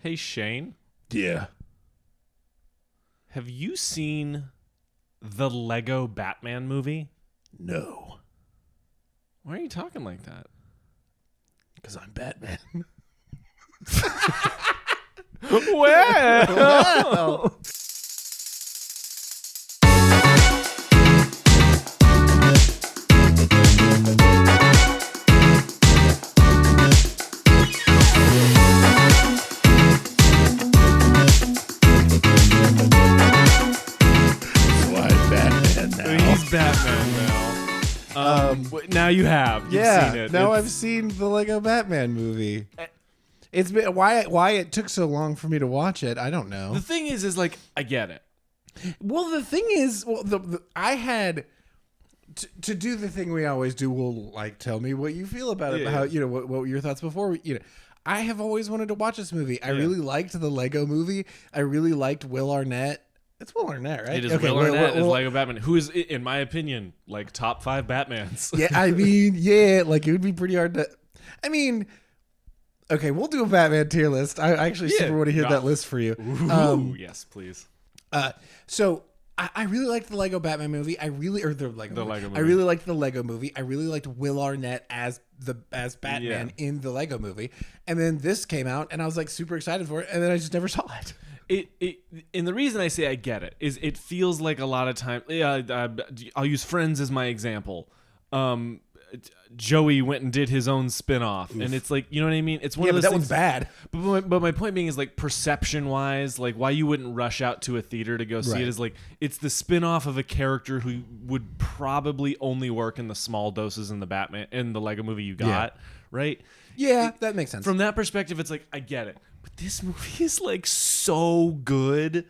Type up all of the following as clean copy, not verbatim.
Hey, Shane, Yeah. have you seen the Lego Batman movie? No. Why are you talking like that? Because I'm Batman. Well, So I'm Batman now. he's Batman now. Now you have. You've Yeah. seen it. Now It's- I've seen the Lego Batman movie. It's been why it took so long for me to watch it. I don't know. The thing is like, I get it. Well, the thing is, I had to do the thing we always do. Well, like, tell me what you feel about it. Yeah. How what were your thoughts before? I have always wanted to watch this movie. I Yeah. really liked the Lego movie. I really liked Will Arnett. It's Will Arnett, right? It is Okay, Will Arnett as Lego Batman, who is, in my opinion, like top 5 Batmans. Yeah, I mean, yeah, like it would be pretty hard to. I mean, okay, we'll do a Batman tier list. I actually Yeah. super want to hear Yeah. that list for you. Ooh, yes, please. So I really liked the Lego Batman movie. The Lego Lego I movie. really liked the Lego movie. I really liked Will Arnett as Batman Yeah. in the Lego movie. And then this came out, and I was like super excited for it. And then I just never saw it. And the reason I say I get it is it feels like a lot of time. I'll use Friends as my example. Joey went and did his own spin-off, and it's like, you know what I mean? It's one Yeah, of but those that one's things. bad. But my point being is, like, perception-wise, like, why you wouldn't rush out to a theater to go see Right. it is like, it's the spin-off of a character who would probably only work in the small doses in the Lego movie you got, right? Yeah, that makes sense. From that perspective, it's like, I get it. But this movie is like so good.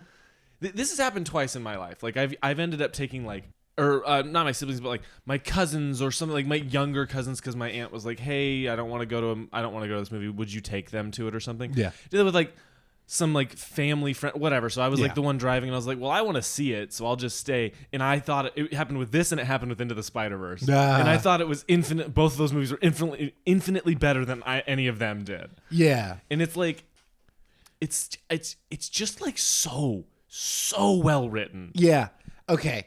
This has happened twice in my life. Like I've ended up taking not my siblings, but like my cousins or something, like my younger cousins, because my aunt was like, "Hey, I don't want to go to this movie. Would you take them to it or something?" Yeah. Did it with like some like family friend, whatever. So I was Yeah. like the one driving, and I was like, "Well, I want to see it, so I'll just stay." And I thought it happened with this, and it happened with Into the Spider-Verse. Ah. And I thought it was infinite. Both of those movies were infinitely better than any of them did. Yeah. And it's like, it's just like so well written. Yeah. Okay.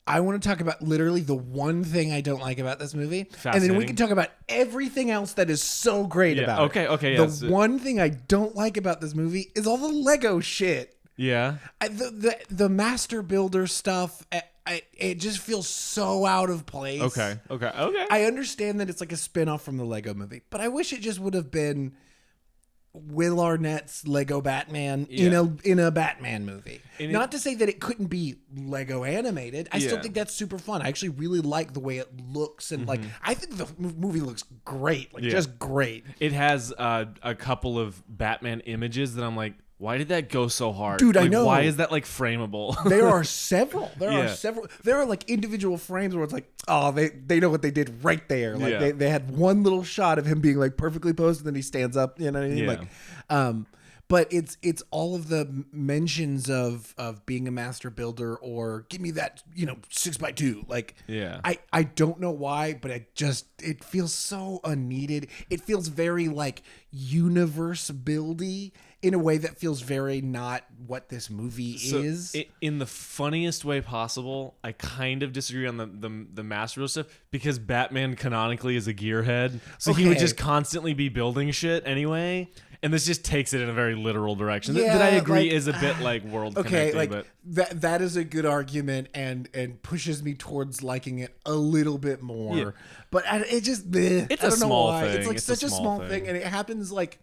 I want to talk about literally the one thing I don't like about this movie, and then we Fascinating. can talk about everything else that is so great Yeah, about it. okay, The yes. one thing I don't like about this movie is all the Lego shit. Yeah. The master builder stuff. It just feels so out of place. Okay. I understand that it's like a spin-off from the Lego movie, but I wish it just would have been Will Arnett's Lego Batman in a Batman movie. And Not to say that it couldn't be Lego animated. I still Yeah. think that's super fun. I actually really like the way it looks, and like I think the movie looks great, like Yeah. just great. It has a couple of Batman images that I'm like, why did that go so hard? Dude, I Like, know. Why is that like frameable? There are several. There Yeah. are like individual frames where it's like, oh, they know what they did right there. Like Yeah. they had one little shot of him being like perfectly posed, and then he stands up. You know what I mean? Yeah. Like, but it's all of the mentions of being a master builder or give me that 6x2. Like, Yeah. I don't know why, but it feels so unneeded. It feels very like universe buildy in a way that feels very not what this movie is. In the funniest way possible, I kind of disagree on the Master Builder stuff, because Batman canonically is a gearhead, so he would Okay. just constantly be building shit anyway. And this just takes it in a very literal direction that Yeah, I agree like, is a bit like world Okay, connecting. like But that is a good argument and pushes me towards liking it a little bit more. Yeah. But it just bleh. It's I a don't know small why. thing. It's like It's a such a small small thing. thing, and it happens like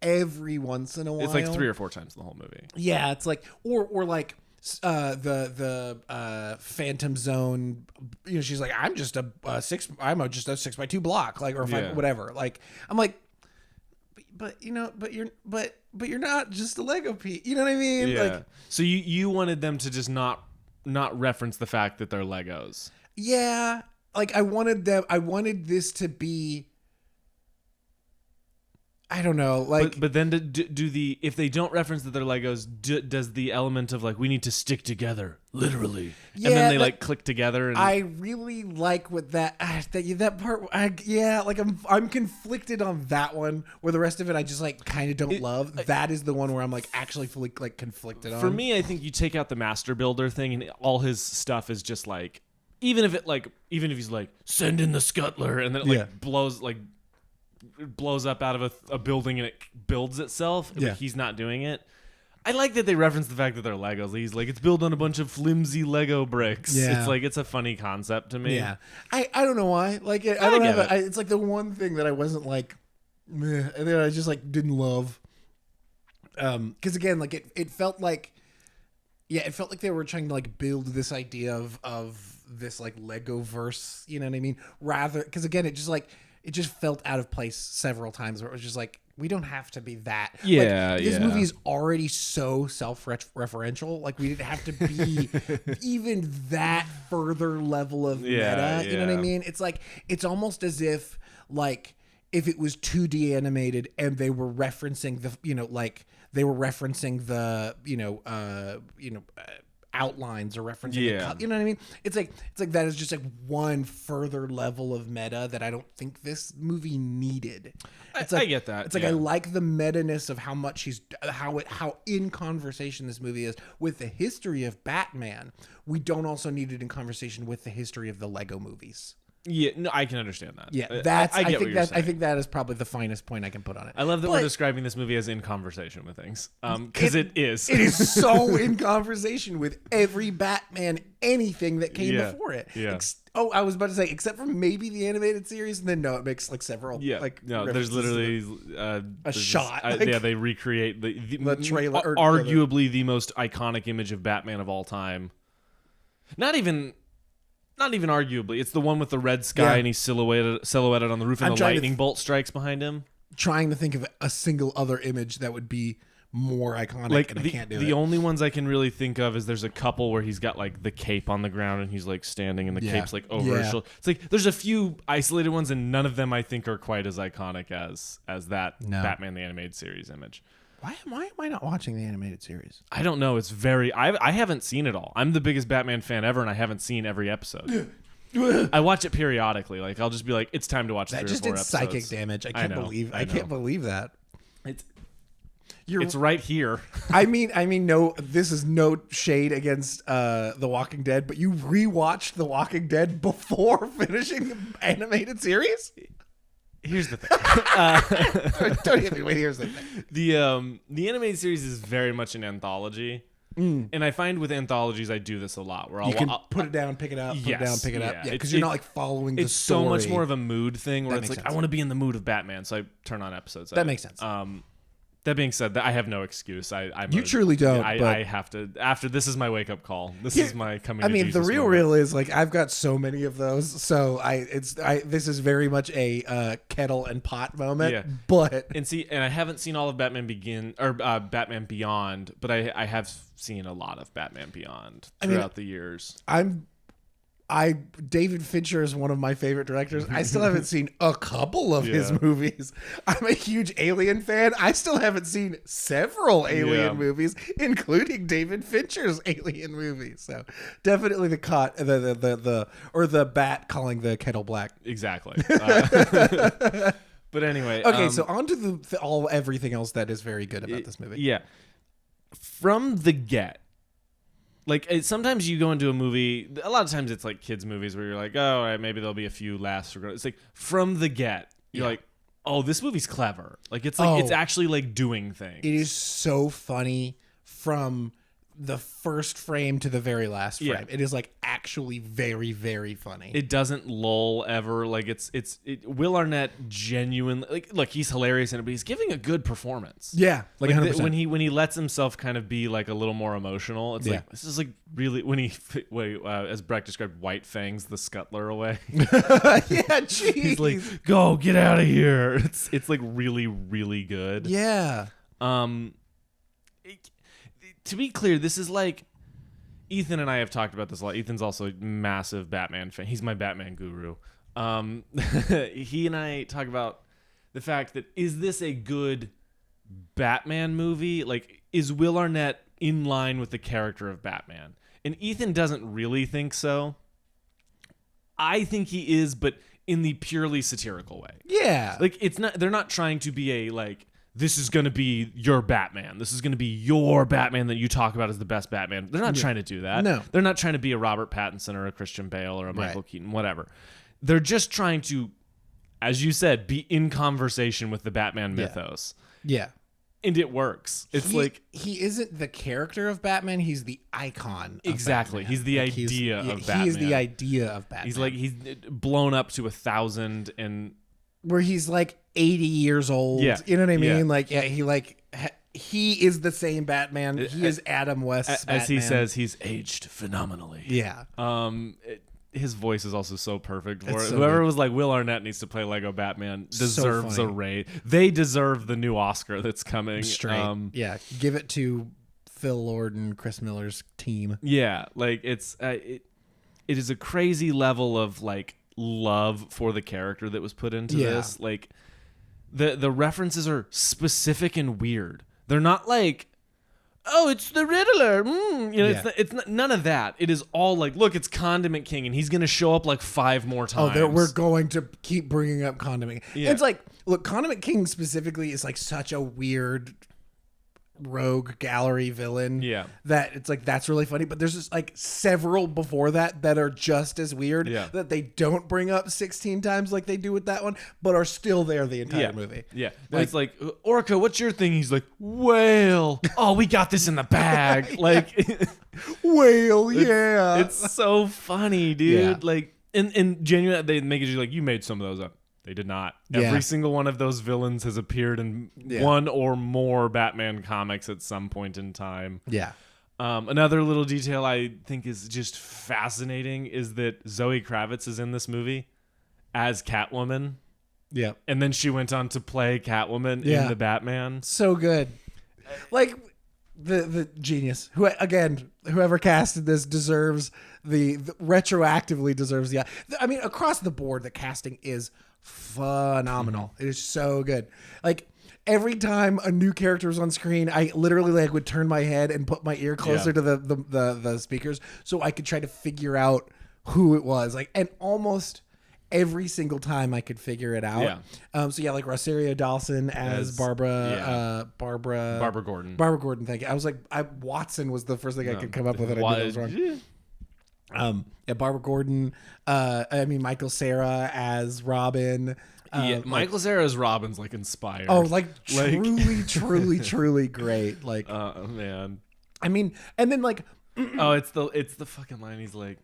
every once in a while. it's like 3 or 4 times in the whole movie. Yeah, it's like or like the Phantom Zone. She's like, I'm just a 6x2 block, like, or Yeah. whatever. Like, I'm like. But you're not just a Lego piece. You know what I mean? Yeah. Like, So you wanted them to just not reference the fact that they're Legos. yeah. Like I wanted this to be I don't know. Like, but then do the if they don't reference that they're Legos, does the element of like we need to stick together literally, Yeah, and then they like click together? And I really like what that part. Like I'm conflicted on that one. Where the rest of it I just like kind of don't love. That is the one where I'm like actually fully like conflicted on. For me, I think you take out the master builder thing, and all his stuff is just like even if he's like send in the scuttler, and then it like blows up out of a building and it builds itself. Yeah. But he's not doing it. I like that they reference the fact that they're Legos. He's like, it's built on a bunch of flimsy Lego bricks. Yeah. It's like, it's a funny concept to me. Yeah, I don't know why. Like, I don't have. It's like the one thing that I wasn't like, meh, and then I just like didn't love. Because again, like it felt like, it felt like they were trying to like build this idea of this like Lego verse. You know what I mean? Rather, because again, it just felt out of place several times. Where it was just like, we don't have to be that. Yeah, like, this movie is already so self-referential. Like, we didn't have to be even that further level of meta. You know what I mean? It's like, it's almost as if, like, if it was 2D animated and they were referencing the, outlines or referencing you know what I mean? It's like that is just like one further level of meta that I don't think this movie needed. It's like, I get that. It's like I like the meta-ness of how much how in conversation this movie is with the history of Batman. We don't also need it in conversation with the history of the Lego movies. Yeah, no, I can understand that. Yeah, I think that is probably the finest point I can put on it. I love that we're describing this movie as in conversation with things, because it is. It is so in conversation with every Batman anything that came before it. Yeah. I was about to say, except for maybe the animated series, and then no, it makes like several. Yeah. Like no, there's literally a shot. They recreate the trailer, arguably the most iconic image of Batman of all time. Not even arguably. It's the one with the red sky and he's silhouetted on the roof, and the lightning bolt strikes behind him. Trying to think of a single other image that would be more iconic, and I can't do it. The only ones I can really think of is there's a couple where he's got like the cape on the ground and he's like standing and the cape's like over his shoulder. It's like there's a few isolated ones, and none of them I think are quite as iconic as that Batman the Animated Series image. Why am I not watching the animated series? I don't know. It's I haven't seen it all. I'm the biggest Batman fan ever, and I haven't seen every episode. I watch it periodically. Like, I'll just be like, it's time to watch 3 or 4 episodes. That just did psychic damage. I can't believe that. It's right here. I mean, no. This is no shade against The Walking Dead, but you rewatched The Walking Dead before finishing the animated series. Here's the thing. Don't hit me. Wait, here's the thing. The animated series is very much an anthology. And I find with anthologies, I do this a lot. Where I'll put it down, pick it up, put it down, pick it up. Yeah, because you're not like following the story. It's so much more of a mood thing where it's like, I want to be in the mood of Batman, so I turn on episodes. That makes sense. That being said, I have no excuse. You truly don't. I have to. After this is my wake up call. This is my coming. I mean, the real is like I've got so many of those. So this is very much a kettle and pot moment. Yeah. But I haven't seen all of Batman Batman Beyond, but I have seen a lot of Batman Beyond throughout the years. David Fincher is one of my favorite directors. I still haven't seen a couple of his movies. I'm a huge Alien fan. I still haven't seen several Alien movies, including David Fincher's Alien movies. So definitely the bat calling the kettle black. Exactly. But anyway. Okay, so on to everything else that is very good about this movie. Yeah. From the get. Like, sometimes you go into a movie, a lot of times it's like kids' movies where you're like, oh, all right, maybe there'll be a few laughs. It's like, from the get, you're like, oh, this movie's clever. Like, it's like, it's actually like doing things. It is so funny from the first frame to the very last frame. Yeah. It is like actually very, very funny. It doesn't lull ever. Like Will Arnett genuinely, like, look, he's hilarious in it, but he's giving a good performance. Yeah, like 100%. When he lets himself kind of be like a little more emotional, it's like, this is like really, when he as Breck described, White Fangs the Scuttler away. Yeah, geez. He's like, go get out of here. It's like really, really good. Yeah. To be clear, this is like, Ethan and I have talked about this a lot. Ethan's also a massive Batman fan. He's my Batman guru. He and I talk about the fact that, is this a good Batman movie? Like, is Will Arnett in line with the character of Batman? And Ethan doesn't really think so. I think he is, but in the purely satirical way. Yeah. Like, it's not, they're not trying to be a, like, this is going to be your Batman. This is going to be your Batman that you talk about as the best Batman. They're not trying to do that. No. They're not trying to be a Robert Pattinson or a Christian Bale or a Michael Keaton, whatever. They're just trying to, as you said, be in conversation with the Batman mythos. Yeah. And it works. It's he isn't the character of Batman. He's the icon. Of exactly. Batman. He's the idea of Batman. He is the idea of Batman. He's like, he's blown up to 1,000 and where he's like 80 years old. Yeah. You know what I mean? Yeah. Like, he is the same Batman. He is Adam West's Batman. As he says, he's aged phenomenally. Yeah. His voice is also so perfect for it. So Whoever good. was like, Will Arnett needs to play Lego Batman deserves funny. a raise. They deserve the new Oscar that's coming. Straight. Yeah. Give it to Phil Lord and Chris Miller's team. Yeah, like it is a crazy level of like love for the character that was put into this. Like the references are specific and weird. They're not like, oh, it's the Riddler. It's not, none of that. It is all like, look, it's Condiment King, and he's gonna show up like 5 more times. We're going to keep bringing up Condiment King. Yeah. It's like, look, Condiment King specifically is like such a weird rogue gallery villain. Yeah. That it's like, that's really funny. But there's just like several before that are just as weird. Yeah. That they don't bring up 16 times like they do with that one, but are still there the entire movie. Yeah. It's like, Orca, what's your thing? He's like, whale. Oh, we got this in the bag. Like, Whale, yeah. it's so funny, dude. Yeah. Like, and genuinely, they make it like, you made some of those up. They did not. Yeah. Every single one of those villains has appeared in one or more Batman comics at some point in time. Yeah. Another little detail I think is just fascinating is that Zoe Kravitz is in this movie as Catwoman. Yeah. And then she went on to play Catwoman in the Batman. So good. Like the genius. Whoever casted this deserves the retroactively deserves the. I mean, across the board, the casting is phenomenal. It is so good. Like every time a new character was on screen, I literally like would turn my head and put my ear closer to the speakers so I could try to figure out who it was. Like, and almost every single time I could figure it out. Yeah. Like Rosario Dawson as Barbara Gordon. Barbara Gordon, thank you. I was like, Watson was the first thing I could come up with, and I knew that was wrong. Barbara Gordon. Michael Cera as Robin. Michael Cera as Robin's like inspired. Oh, like truly great. Like, oh man. I mean, and then like, oh, it's the fucking line. He's like,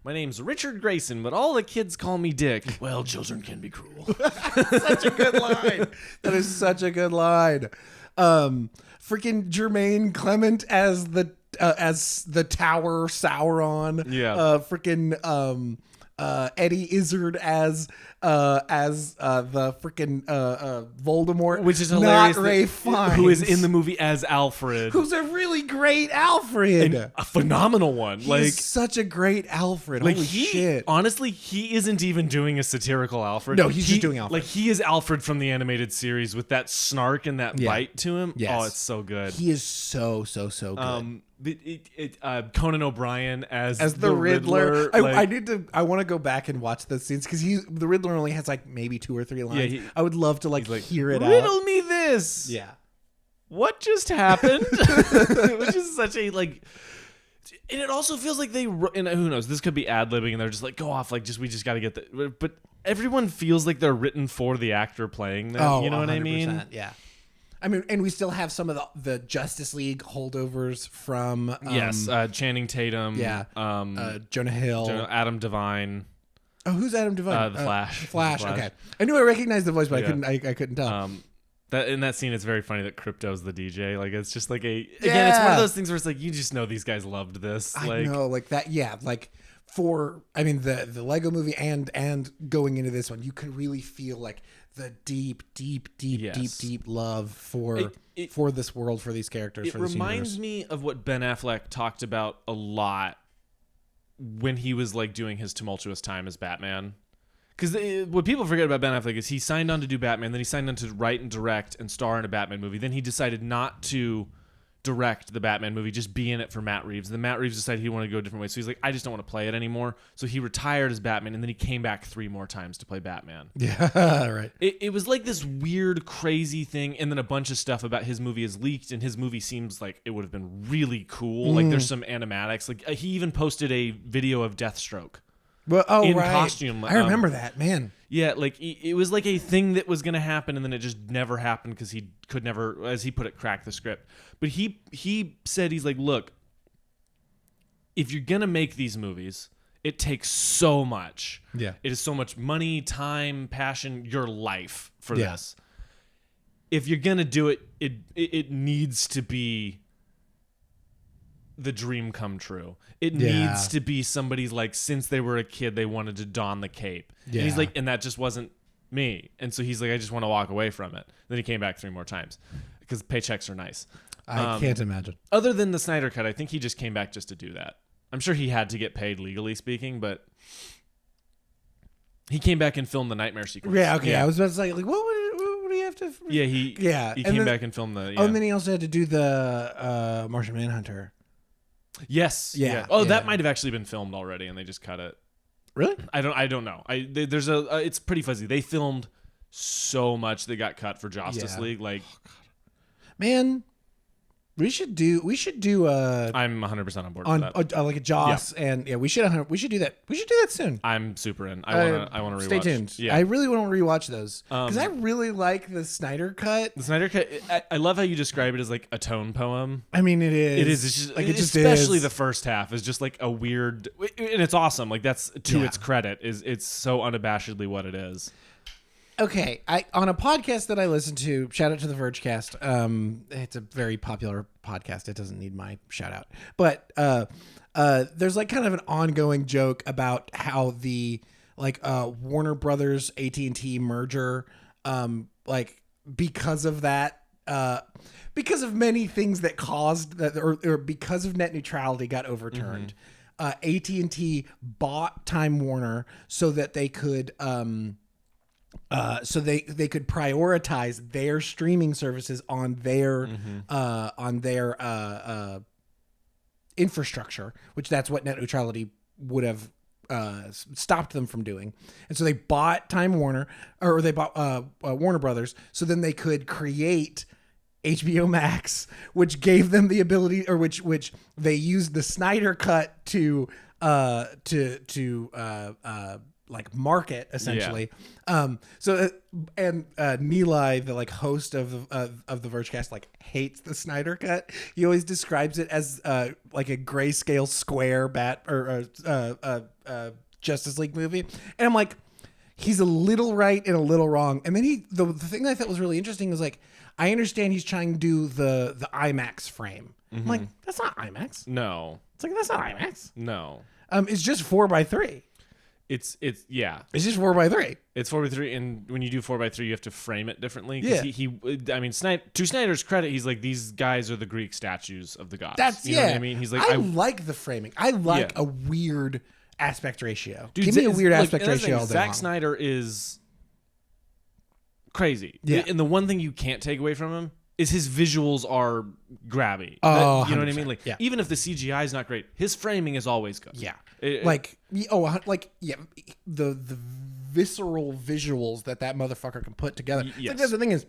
my name's Richard Grayson, but all the kids call me Dick. Well, children can be cruel. Such a good line. That is such a good line. Freaking Jermaine Clement as the Tower Sauron. Yeah. Freaking Eddie Izzard as the freaking Voldemort, which is hilarious. Not Ray Fiennes, who is in the movie as Alfred, who's a really great Alfred, and a phenomenal one. He's such a great Alfred. Like Holy shit! Honestly, he isn't even doing a satirical Alfred. No, he's just doing Alfred. Like he is Alfred from the animated series with that snark and that bite to him. Yes. Oh, it's so good. He is so good. Conan O'Brien as the Riddler. I want to go back and watch those scenes because the Riddler only has like maybe 2 or 3 lines. Yeah, I would love to like hear it out. Riddle me this. Yeah. What just happened? Which is such a like. And it also feels like and who knows, this could be ad-libbing and they're just like, go off, like we just got to get the. But everyone feels like they're written for the actor playing them. Oh, you know 100%, what I mean? Yeah. I mean, and we still have some of the Justice League holdovers from Channing Tatum, Jonah Hill, Adam Devine. Oh, who's Adam Devine? The Flash. The Flash. Okay, I knew I recognized the voice, but I couldn't tell. That in that scene, it's very funny that Crypto's the DJ. Like it's just like it's one of those things where it's like you just know these guys loved this. I know, like that. Yeah, like the Lego movie and going into this one, you can really feel like the deep love for this world, for these characters. It reminds me of what Ben Affleck talked about a lot when he was like doing his tumultuous time as Batman, Because what people forget about Ben Affleck is he signed on to do Batman, then he signed on to write and direct and star in a Batman movie. Then he decided not to direct the Batman movie, just be in it for Matt Reeves. Then Matt Reeves decided he wanted to go a different way. So he's like, I just don't want to play it anymore. So he retired as Batman, and then he came back 3 more times to play Batman. Yeah, right. It was like this weird, crazy thing, and then a bunch of stuff about his movie is leaked, and his movie seems like it would have been really cool. Like there's some animatics. Like he even posted a video of Deathstroke. Well, in right. costume. I remember that, man. Yeah, like it was like a thing that was going to happen, and then it just never happened because he could never, as he put it, crack the script. But he said, he's like, look, if you're going to make these movies, it takes so much. Yeah. It is so much money, time, passion, your life for this. If you're going to do it, it needs to be the dream come true. It needs to be somebody's like, since they were a kid, they wanted to don the cape. Yeah. And he's like, and that just wasn't me. And so he's like, I just want to walk away from it. Then he came back 3 more times because paychecks are nice. I can't imagine. Other than the Snyder Cut, I think he just came back just to do that. I'm sure he had to get paid legally speaking, but he came back and filmed the Nightmare sequence. Yeah, okay. I was about to say, like, what do you have to... Yeah, he came back and filmed the... Yeah. Oh, and then he also had to do the Martian Manhunter. Yes. Yeah. Oh, that might have actually been filmed already, and they just cut it. Really? I don't know. There's it's pretty fuzzy. They filmed so much that got cut for Justice League. Like, man, we should do I'm 100% on board with that. like a Joss, and we should do that. We should do that soon. I'm super in. I want to rewatch. Stay tuned. Yeah. I really want to rewatch those because I really like the Snyder Cut. The Snyder Cut. I love how you describe it as like a tone poem. I mean, it is. It is. It's just, like it just especially is. the first half is just like a weird, and it's awesome. Like that's to its credit. It's so unabashedly what it is. Okay, on a podcast that I listen to, shout out to the Vergecast. It's a very popular podcast. It doesn't need my shout out, but there's like kind of an ongoing joke about how the Warner Brothers AT&T merger, like because of that, because of many things that caused that, or because of net neutrality got overturned. AT&T bought Time Warner so that they could. So they could prioritize their streaming services on their infrastructure, which that's what net neutrality would have stopped them from doing. And so they bought Time Warner, or they bought Warner Brothers, so then they could create HBO Max, which gave them the ability, or which they used the Snyder Cut to like market essentially. So Neeli, the like host of the Vergecast, like hates the Snyder Cut. He always describes it as like a grayscale square Justice League movie, and I'm like, he's a little right and a little wrong. And then the thing I thought was really interesting was like, I understand he's trying to do the IMAX frame. I'm like, that's not IMAX. No, it's like that's not IMAX. No, it's just 4:3. It's just 4:3. It's 4:3, and when you do 4:3, you have to frame it differently. Yeah. I mean, to Snyder's credit, he's like, these guys are the Greek statues of the gods. That's you know what I mean. He's like, I like the framing. I like a weird aspect ratio. Dude, give me a weird aspect ratio all day Zack long. Snyder is crazy. Yeah. And the one thing you can't take away from him is his visuals are grabby. Oh, you know what I mean? Like, yeah. even if the CGI is not great, his framing is always good. Yeah. The visceral visuals that motherfucker can put together. Yes. Like, that's the thing is,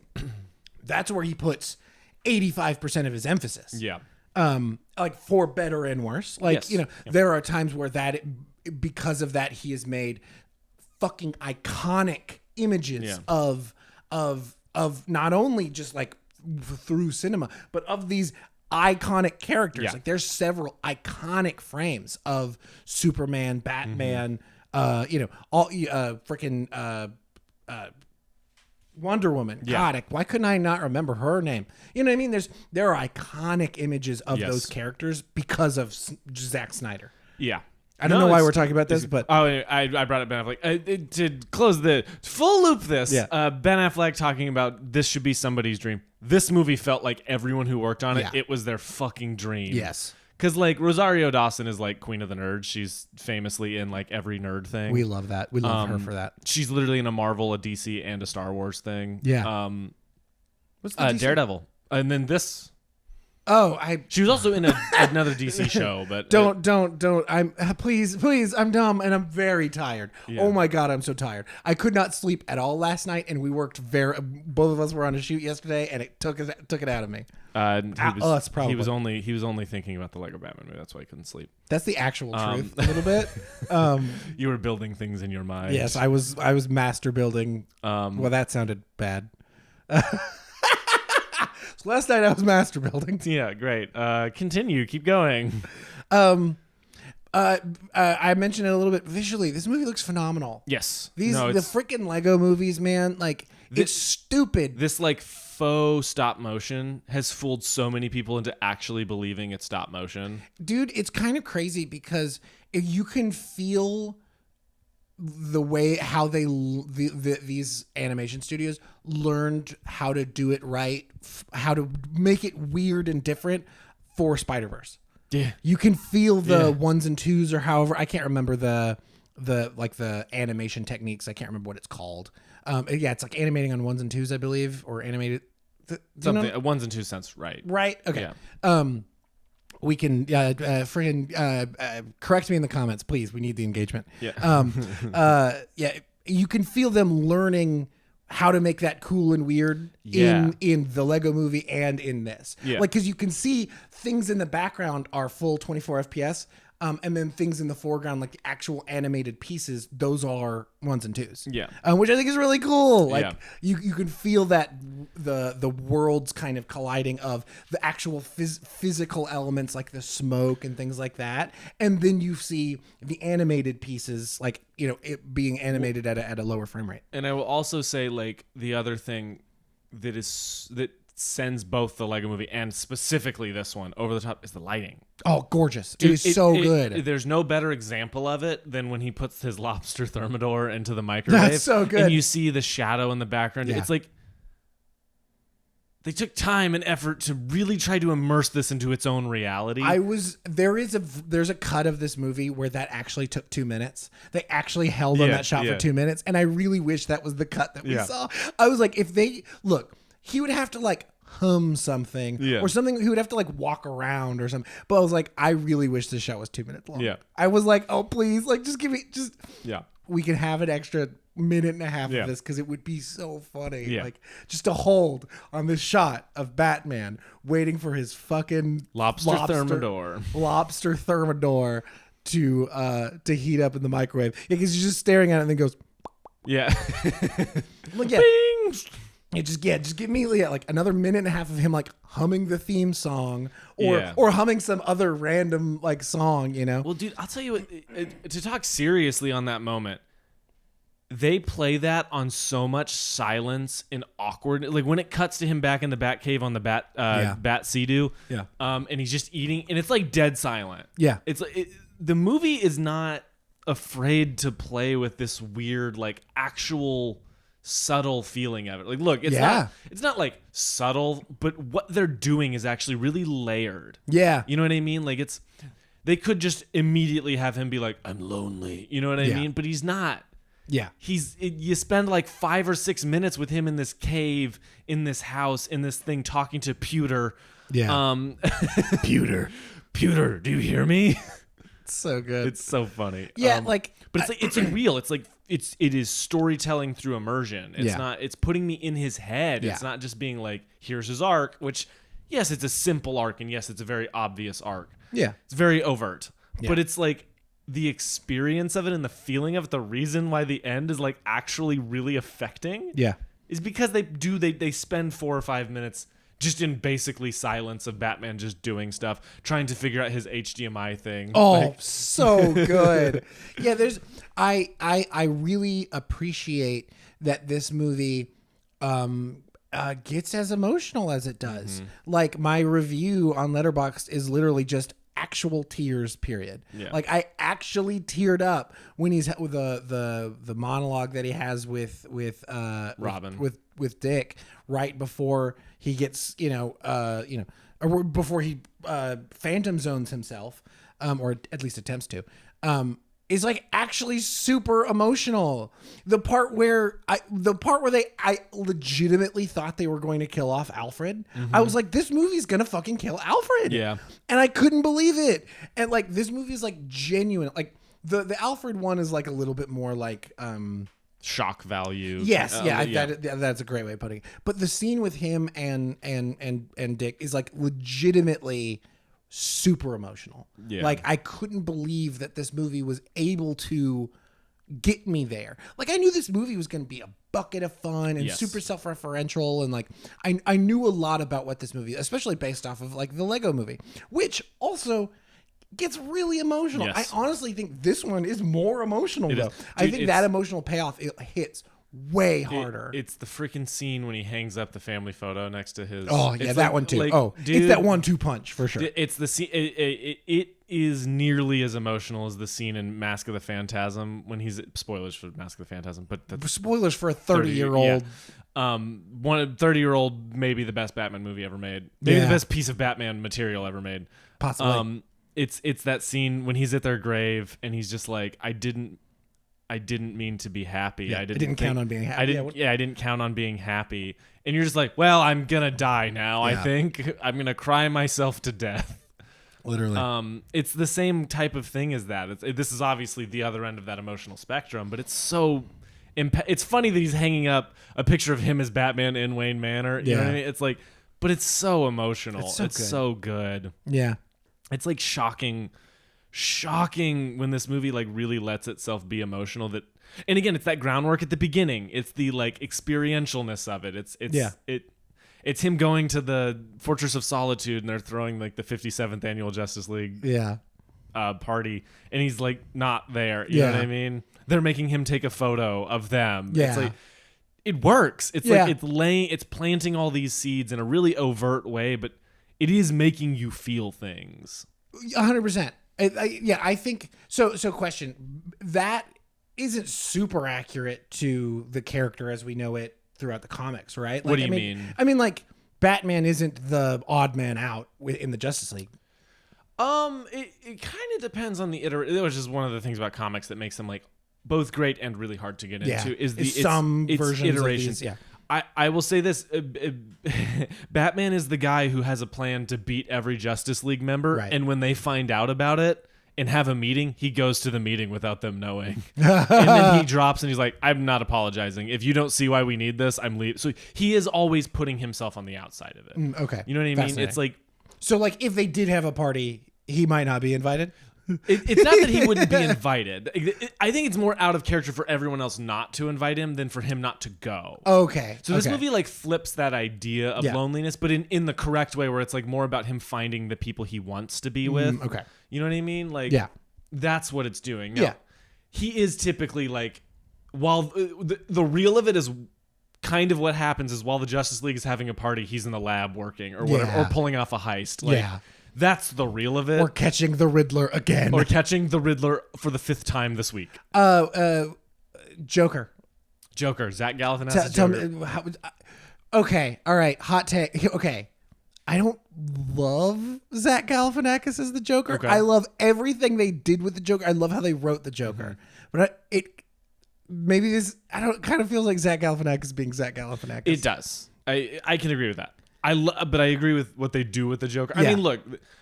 that's where he puts 85% of his emphasis. Yeah. Like for better and worse. Like, Yes. there are times where because of that, he has made fucking iconic images of not only just like through cinema, but of these iconic characters. Yeah. Like there's several iconic frames of Superman, Batman, all freaking Wonder Woman. Yeah. God, why couldn't I not remember her name? You know what I mean? There are iconic images of those characters because of Zack Snyder. Yeah. I don't know why we're talking about this, but I brought up Ben Affleck to close the full loop. Ben Affleck talking about this should be somebody's dream. This movie felt like everyone who worked on it, it was their fucking dream. yes, Because like Rosario Dawson is like Queen of the Nerds. She's famously in like every nerd thing. We love that. We love her for that. She's literally in a Marvel, a DC, and a Star Wars thing. Yeah. What's the DC? Daredevil, and then this. Oh, She was also in another DC show, but don't. I'm please. I'm dumb and I'm very tired. Yeah. Oh my god, I'm so tired. I could not sleep at all last night, and we worked both of us were on a shoot yesterday, and it took it out of me. Us probably. He was only thinking about the Lego Batman movie. That's why he couldn't sleep. That's the actual truth, a little bit. You were building things in your mind. Yes, I was master building. Well, that sounded bad. So last night I was master building. Yeah, great. Continue. Keep going. I mentioned it a little bit visually. This movie looks phenomenal. Yes. The freaking Lego movies, man. Like it's stupid. This like faux stop motion has fooled so many people into actually believing it's stop motion. Dude, it's kind of crazy because if you can feel the way how these animation studios learned how to do it right, how to make it weird and different for Spider-Verse. Yeah. You can feel the ones and twos or however, I can't remember the animation techniques. I can't remember what it's called. It's like animating on ones and twos, I believe, or animated something. Ones and two cents, right? Right. Okay. Yeah. We can correct me in the comments, please. We need the engagement. Yeah. You can feel them learning how to make that cool and weird in the Lego movie and in this. Yeah. Like, because you can see things in the background are full 24 FPS. And then things in the foreground, like the actual animated pieces, those are ones and twos. Yeah. Which I think is really cool. Like Yeah. you can feel that the worlds kind of colliding of the actual physical elements like the smoke and things like that. And then you see the animated pieces, like, you know, it being animated at a lower frame rate. And I will also say, like, the other thing that sends both the Lego movie and specifically this one over the top is the lighting. Oh, gorgeous. Dude, it is so good. There's no better example of it than when he puts his lobster thermidor into the microwave. That's so good. And you see the shadow in the background. Yeah. It's like they took time and effort to really try to immerse this into its own reality. There's a cut of this movie where that actually took 2 minutes. They actually held on that shot for 2 minutes. And I really wish that was the cut that we saw. I was like, he would have to like hum something or something. He would have to like walk around or something. But I was like, I really wish this shot was 2 minutes long. Yeah. I was like, oh, please, like just give me Yeah. We can have an extra minute and a half of this because it would be so funny. Like just to hold on this shot of Batman waiting for his fucking lobster thermidor to heat up in the microwave. Yeah, because he's just staring at it and then goes. Yeah. Like, yeah. Bing! Just give me like another minute and a half of him like humming the theme song or humming some other random like song, you know? Well, dude, I'll tell you what, to talk seriously on that moment, they play that on so much silence and awkward. Like when it cuts to him back in the Batcave on the Bat Sea-Doo, and he's just eating, and it's like dead silent. Yeah. It's like the movie is not afraid to play with this weird like actual subtle feeling of it. Like, look, it's not like subtle, but what they're doing is actually really layered. Yeah. You know what I mean? Like they could just immediately have him be like, I'm lonely. You know what I mean? But he's not. Yeah. You spend like 5 or 6 minutes with him in this cave, in this house, in this thing, talking to Pewter. Yeah. Pewter, do you hear me? It's so good. It's so funny. Yeah, but it's like real. It's like it is storytelling through immersion. It's not. It's putting me in his head. Yeah. It's not just being like, here's his arc. Which, yes, it's a simple arc, and yes, it's a very obvious arc. Yeah, it's very overt. Yeah. But it's like the experience of it and the feeling of it. The reason why the end is like actually really affecting. Yeah, is because they spend 4 or 5 minutes just in basically silence of Batman just doing stuff, trying to figure out his HDMI thing. Oh, so good. Yeah, I really appreciate that this movie gets as emotional as it does. Mm-hmm. Like my review on Letterboxd is literally just actual tears, period. Yeah. Like I actually teared up when he's with the monologue that he has with Robin with Dick right before he gets or before he phantom zones himself, or at least attempts to, is like actually super emotional. The part where I legitimately thought they were going to kill off Alfred. I was like, this movie's gonna fucking kill Alfred. Yeah. And I couldn't believe it. And like, this movie is like genuine. Like the Alfred one is like a little bit more like, shock value. yes. That's a great way of putting it. But the scene with him and Dick is like legitimately super emotional. Yeah. Like, I couldn't believe that this movie was able to get me there. Like, I knew this movie was going to be a bucket of fun and super self-referential, and like I knew a lot about what this movie, especially based off of like the Lego movie, which also gets really emotional. Yes. I honestly think this one is more emotional though. Dude, I think that emotional payoff, it hits way harder. It's the freaking scene when he hangs up the family photo next to his. Oh yeah, it's that like- one too. like, It's that 1-2 punch for sure. It's the scene. It is nearly as emotional as the scene in Mask of the Phantasm when he's spoilers for Mask of the Phantasm, but the Spoilers for a 30-year-old. yeah. 30-year-old, maybe the best Batman movie ever made, maybe the best piece of Batman material ever made. Possibly. It's that scene when he's at their grave and he's just like, I didn't mean to be happy. Yeah, I I didn't didn't count on being happy. I didn't count on being happy. And you're just like, well, I'm gonna die now. I Yeah. think I'm gonna cry myself to death. Literally. It's the same type of thing as that. This is obviously the other end of that emotional spectrum, but it's so. It's funny that he's hanging up a picture of him as Batman in Wayne Manor. You know what I mean? It's like, but it's so emotional. It's so good. Yeah. It's like shocking when this movie like really lets itself be emotional. That, and again, it's that groundwork at the beginning. It's the like experientialness of it. It's him going to the Fortress of Solitude and they're throwing like the 57th annual Justice League party, and he's like not there. You know what I mean? They're making him take a photo of them. Yeah. It's like, it works. It's like it's planting all these seeds in a really overt way, but it is making you feel things. 100%. I think so. Question, that isn't super accurate to the character as we know it throughout the comics, right? Like, What do you mean? I mean, like, Batman isn't the odd man out in the Justice League. It kind of depends on the iteration. Which is one of the things about comics that makes them like both great and really hard to get into. Is the some versions iterations? of these, I will say this: Batman is the guy who has a plan to beat every Justice League member, Right. and when they find out about it and have a meeting, he goes to the meeting without them knowing, and then he drops and he's like, "I'm not apologizing. If you don't see why we need this, I'm leaving." So he is always putting himself on the outside of it. Okay. You know what I mean? Fascinating. It's like. So, like, if they did have a party, he might not be invited? It's not that he wouldn't be invited. I think it's more out of character for everyone else not to invite him than for him not to go. Okay. So this movie like flips that idea of Yeah. loneliness, but in the correct way, where it's like more about him finding the people he wants to be with. Okay. You know what I mean? Like, Yeah. that's what it's doing. Now, Yeah. he is typically like, while the real of it is kind of what happens is while the Justice League is having a party, he's in the lab working or whatever, Yeah. or pulling off a heist. Like, Yeah. that's the real of it. Or catching the Riddler again. Or catching the Riddler for the 5th time this week. Joker. Joker, Zach Galifianakis. Tell Joker. me. Okay. All right. Hot take. Okay. I don't love Zach Galifianakis as the Joker. Okay. I love everything they did with the Joker. I love how they wrote the Joker. But maybe this, I don't, kind of feels like Zach Galifianakis being Zach Galifianakis. It does. I can agree with that. But I agree with what they do with the Joker. Yeah. I mean, look,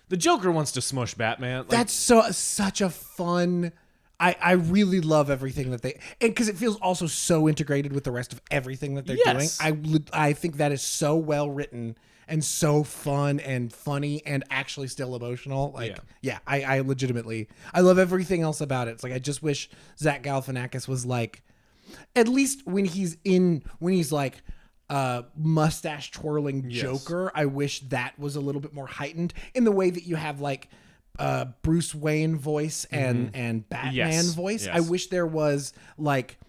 the Joker wants to smush Batman. Like, That's such a fun. I really love everything that they, and because it feels also so integrated with the rest of everything that they're Yes. doing. I think that is so well written and so fun and funny and actually still emotional. Like, I legitimately, I love everything else about it. It's like, I just wish Zach Galifianakis was like, at least when he's like mustache twirling Joker, I wish that was a little bit more heightened in the way that you have like Bruce Wayne voice and Batman voice. Yes. I wish there was like,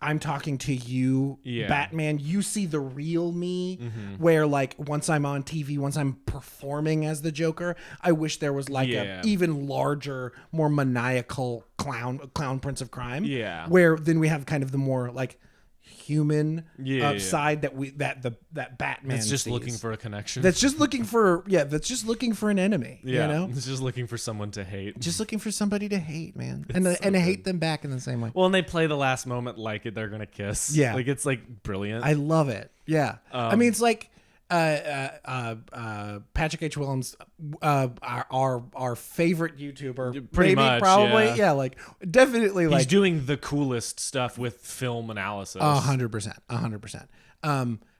I'm talking to you, Batman. You see the real me, where like once I'm on TV, once I'm performing as the Joker, I wish there was like a even larger, more maniacal clown Prince of Crime. Yeah. Where then we have kind of the more like human Yeah. side that Batman It's just sees. looking for a connection. That's just looking for that's just looking for an enemy. yeah. You know, It's just looking for someone to hate. just looking for somebody to hate, man, and so to good. hate them back in the same way. Well, and they play the last moment like they're gonna kiss. Yeah. Like it's like brilliant. I love it. Yeah, I mean, it's like Patrick H. Willems, our favorite YouTuber, Pretty maybe, much, probably, yeah. like definitely, He's like doing the coolest stuff with film analysis. 100%.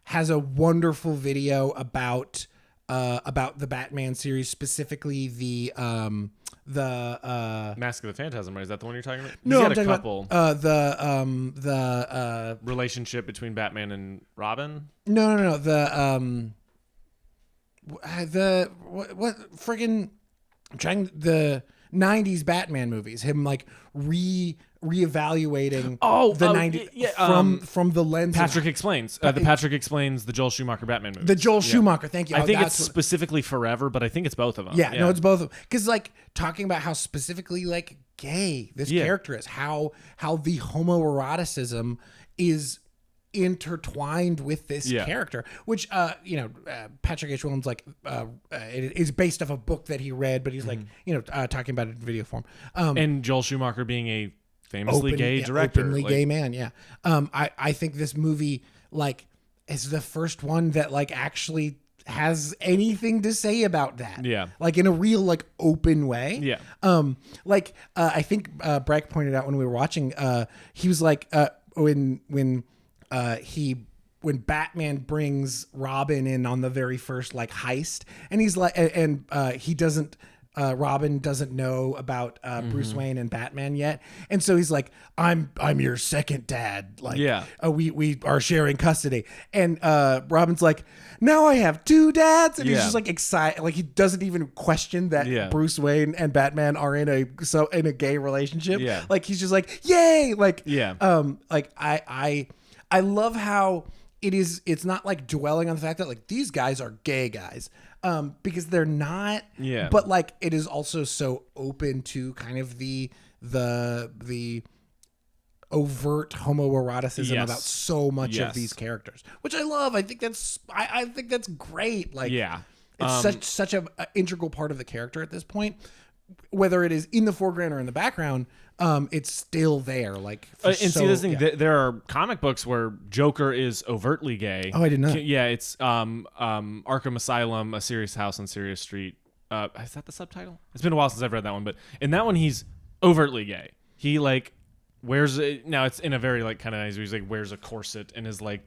Has a wonderful video about the Batman series, specifically the Mask of the Phantasm, right? Is that the one you're talking about? no, I'm He's got a talking couple. about the Relationship between Batman and Robin. no the what friggin' I'm trying the 90s Batman movies, him like reevaluating the 90s from the lens Patrick of Explains. The Patrick Explains the Joel Schumacher Batman movie. the Joel Schumacher. Thank you. I think it's That's what- specifically Forever, but I think it's both of them. Yeah, no, it's both of them. Because like talking about how specifically like gay this character is, how the homoeroticism is intertwined with this character, which Patrick H. Willems it is based off a book that he read, but he's like talking about it in video form. And Joel Schumacher being a famously gay director, openly gay man. Yeah, I think this movie like is the first one that like actually has anything to say about that. Yeah. Like in a real like open way. Yeah. I think Breck pointed out when we were watching, he was like when Batman brings Robin in on the very first like heist, and he's like, and he doesn't. Robin doesn't know about Bruce Wayne and Batman yet, and so he's like, "I'm your second dad." Like, we are sharing custody, and Robin's like, "Now I have two dads," and he's just like excited, like he doesn't even question that Bruce Wayne and Batman are in a gay relationship. Yeah. Like he's just like, "Yay!" Like, like I love how it's not like dwelling on the fact that like these guys are gay guys. Because they're not. Yeah. But like it is also so open to kind of the overt homoeroticism about so much of these characters, which I love. I think that's great. Like it's such a integral part of the character at this point, whether it is in the foreground or in the background. It's still there. Like, see this thing. There are comic books where Joker is overtly gay. Oh, I didn't know. Yeah, it's Arkham Asylum, A Serious House on Serious Street. Is that the subtitle? It's been a while since I've read that one, but in that one he's overtly gay. He like wears now it's in a very like kind of nice. He's like wears a corset and is like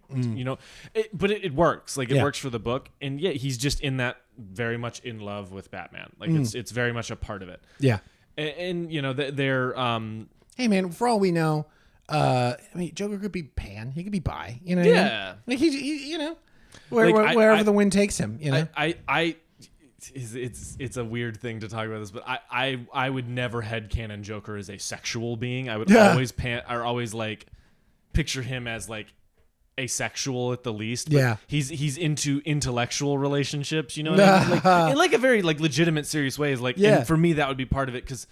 but it works. Like it works for the book, and he's just in that very much in love with Batman. Like it's very much a part of it. Yeah. And they're hey man, for all we know, I mean Joker could be pan, he could be bi, you know. Yeah. Like he wherever the wind takes him, you know. It's a weird thing to talk about this, but I would never headcanon Joker as a sexual being. I would always like picture him as like asexual at the least. But he's into intellectual relationships, you know what I mean? Like, in like a very like legitimate, serious way. Is like, and for me that would be part of it, because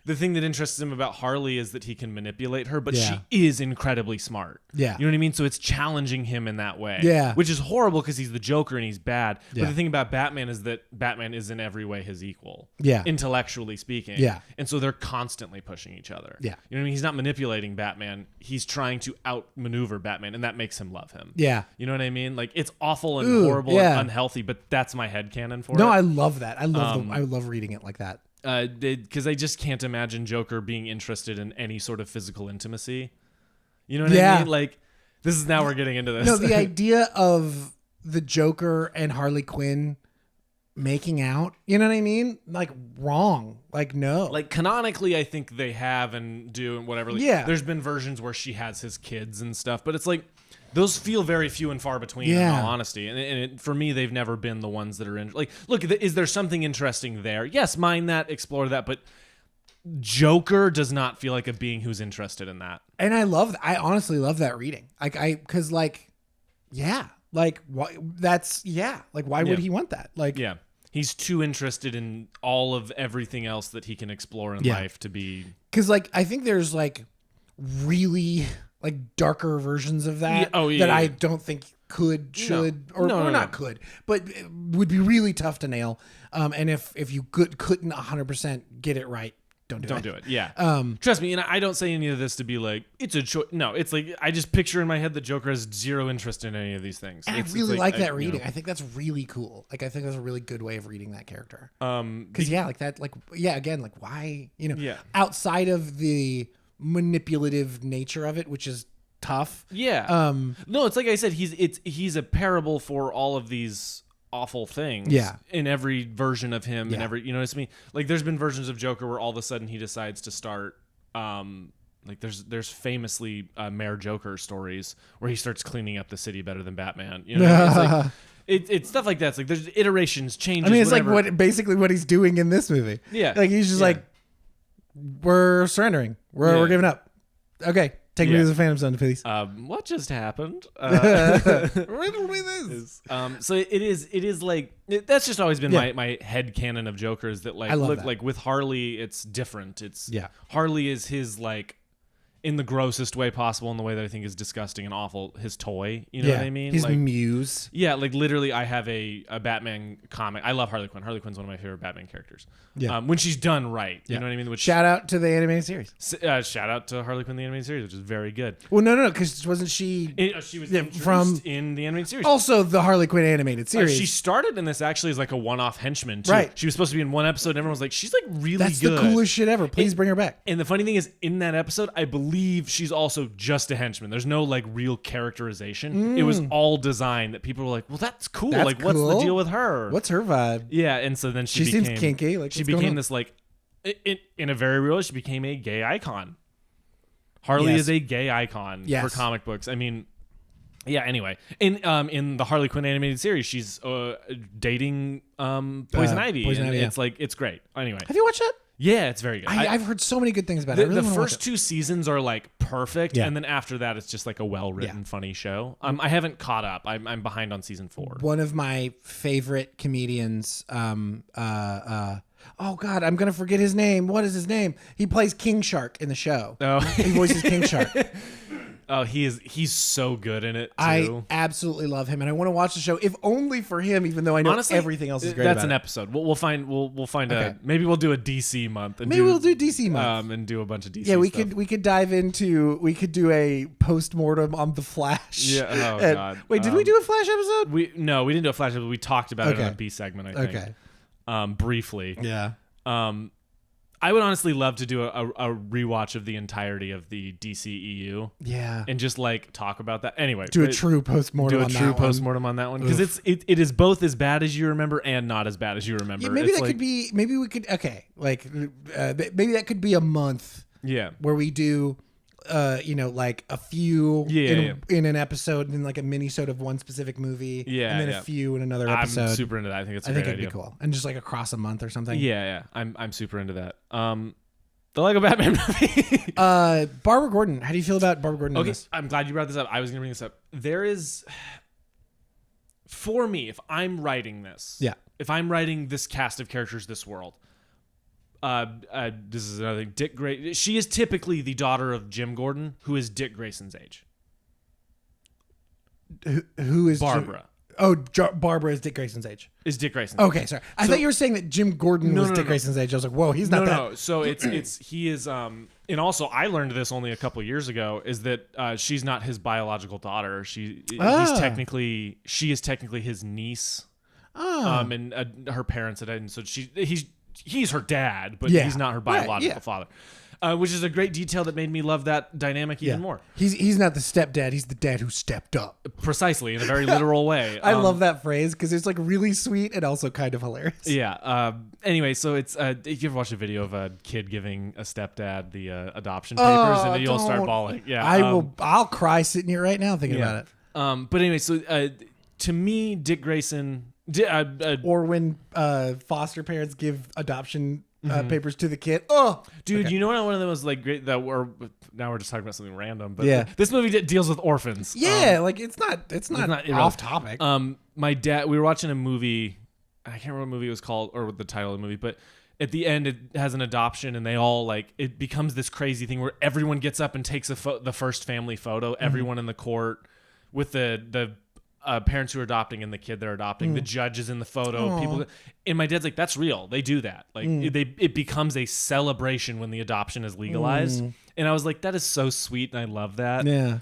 the thing that interests him about Harley is that he can manipulate her, but she is incredibly smart. Yeah. You know what I mean? So it's challenging him in that way. Yeah. Which is horrible because he's the Joker and he's bad. But the thing about Batman is that Batman is in every way his equal. Yeah. Intellectually speaking. Yeah. And so they're constantly pushing each other. Yeah. You know what I mean? He's not manipulating Batman. He's trying to outmaneuver Batman, and that makes him love him. Yeah. You know what I mean? Like, it's awful and horrible and unhealthy, but that's my headcanon for it. No, I love that. I love reading it like that. Because I just can't imagine Joker being interested in any sort of physical intimacy. You know what I mean? Like, this is now we're getting into this. No, the idea of the Joker and Harley Quinn making out, you know what I mean? Like, wrong. Like, no. Like, canonically, I think they have and do and whatever. Like, there's been versions where she has his kids and stuff, but it's like, those feel very few and far between, in all honesty. And for me, they've never been the ones that are like, look, is there something interesting there? Yes, mind that, explore that, but Joker does not feel like a being who's interested in that. And I honestly love that reading. Like, because like, like, why, like, why would he want that? Like, he's too interested in all of everything else that he can explore in life to be. Because like, I think there's like really like darker versions of that Yeah, that I yeah. don't think should or No. not could, but would be really tough to nail. And if you couldn't 100% get it right, don't do it. Yeah. Trust me, and I don't say any of this to be like it's a choice. No, it's like I just picture in my head that Joker has zero interest in any of these things. And It's I really like that you reading. know. I think that's really cool. Like I think that's a really good way of reading that character. Um, Because like that, like again, like why Yeah. outside of the manipulative nature of it, which is tough. Yeah. No, it's like I said, he's a parable for all of these awful things. Yeah. In every version of him, and Yeah. every you know what I mean. Like there's been versions of Joker where all of a sudden he decides to start. Like there's famously Mayor Joker stories where he starts cleaning up the city better than Batman. You know, what I mean? It's like it's stuff like that. It's like there's iterations, changes. I mean, it's whatever. like basically what he's doing in this movie. Yeah. Like he's just Yeah. like, we're surrendering. We're Yeah. giving up. Okay, take me Yeah. to the Phantom Zone, please. What just happened? Riddle me this. So it is like that's just always been Yeah. my head canon of Joker is that like I love look that. like with Harley it's different. It's Yeah. Harley is his like in the grossest way possible, in the way that I think is disgusting and awful, his toy. You know what I mean? His Like, muse. yeah, like literally, I have a Batman comic. I love Harley Quinn. Harley Quinn's one of my favorite Batman characters. Yeah. When she's done right, you Yeah. know what I mean. Which Shout out to the animated series. shout out to Harley Quinn the animated series, which is very good. Well, no, because wasn't she She was Yeah, introduced from- in the animated series. also the Harley Quinn animated series? She started in this actually as like a one-off henchman. Too. Right. She was supposed to be in one episode, and everyone was like, "She's like really That's good." the coolest shit ever. Please bring her back. And the funny thing is, in that episode, I believe she's also just a henchman. There's no like real characterization. It was all design that people were like, "Well, that's cool. That's like, what's the cool. deal with her?" What's her vibe? Yeah, and so then She became, seems kinky. Like, she what's going became on? this like, in a very real. She became a gay icon. Harley Yes. is a gay icon Yes. for comic books. I mean, yeah. Anyway, in the Harley Quinn animated series, she's dating Poison Ivy. Poison and Ivy, yeah. It's like it's great. Anyway, Have you watched that? yeah, it's very good. I've heard so many good things about it. I really the wanna watch first it. two seasons are like perfect, Yeah. and then after that, it's just like a well-written, Yeah. funny show. I haven't caught up. I'm behind on season 4. One of my favorite comedians. Oh God, I'm gonna forget his name. What is his name? He plays King Shark in the show. Oh, He voices King Shark. oh, he's so good in it too. I absolutely love him, and I want to watch the show, if only for him. Even though I know Honestly, everything else is great. That's about an it. episode. We'll find Okay. maybe we'll do a DC month. And Maybe we'll do DC month. and do a bunch of DC. Yeah, we stuff. could dive into. We could do a post mortem on the Flash. Yeah, oh, And- God. Wait, did we do a Flash episode? We didn't do a flash, but we talked about it in Okay. a B segment. I think. Okay. Briefly. Yeah. I would honestly love to do a rewatch of the entirety of the DCEU Yeah. and just like talk about that. Anyway, Do a but- true post mortem. do a on true that one. postmortem on that one because it is both as bad as you remember and not as bad as you remember. Yeah, maybe It's that like- could be. Maybe we could. Okay, like maybe that could be a month yeah. where we do, like a few in an episode, and then like a mini-sode of one specific movie, Yeah, and then yeah. a few in another I'm episode. super into that. I think it's a I think great it'd idea. be cool, and just like across a month or something. Yeah. I'm super into that. The Lego Batman movie. Barbara Gordon. How do you feel about Barbara Gordon? in Okay, this? I'm glad you brought this up. I was going to bring this up. There is, for me, if I'm writing this, Yeah. if I'm writing this cast of characters, this world, this is another thing. Dick Grayson. She is typically the daughter of Jim Gordon, who is Dick Grayson's age. Who is Barbara Barbara is Dick Grayson's age. is Dick Grayson. Okay, sorry. I thought you were saying that Jim Gordon was Dick Grayson's age. I was like, whoa, he's not that. No. So he is and also I learned this only a couple years ago is that she's not his biological daughter. She is technically his niece. And her parents had died, and so he's her dad, but Yeah. he's not her Right, biological yeah. father. Which is a great detail that made me love that dynamic even more. He's not the stepdad. He's the dad who stepped up. Precisely, in a very literal way. I love that phrase because it's like really sweet and also kind of hilarious. Yeah. Anyway, so it's you ever watch a video of a kid giving a stepdad the adoption papers, and then you'll start don't. bawling. Yeah, I will. I'll cry sitting here right now thinking about it. But anyway, so to me, Dick Grayson. Or when foster parents give adoption papers to the kid. Oh, Dude, you know what? One of them was like great. Now we're just talking about something random, but Yeah. this movie deals with orphans. yeah, like it's not not off topic. My dad. We were watching a movie I can't remember what movie it was called or what the title of the movie, but at the end it has an adoption and they all like it becomes this crazy thing where everyone gets up and takes the first family photo, everyone in the court with the parents who are adopting and the kid they're adopting, the judge is in the photo. Aww. People, and my dad's like, that's real. They do that. Like it becomes a celebration when the adoption is legalized. And I was like, that is so sweet, and I love that. Yeah.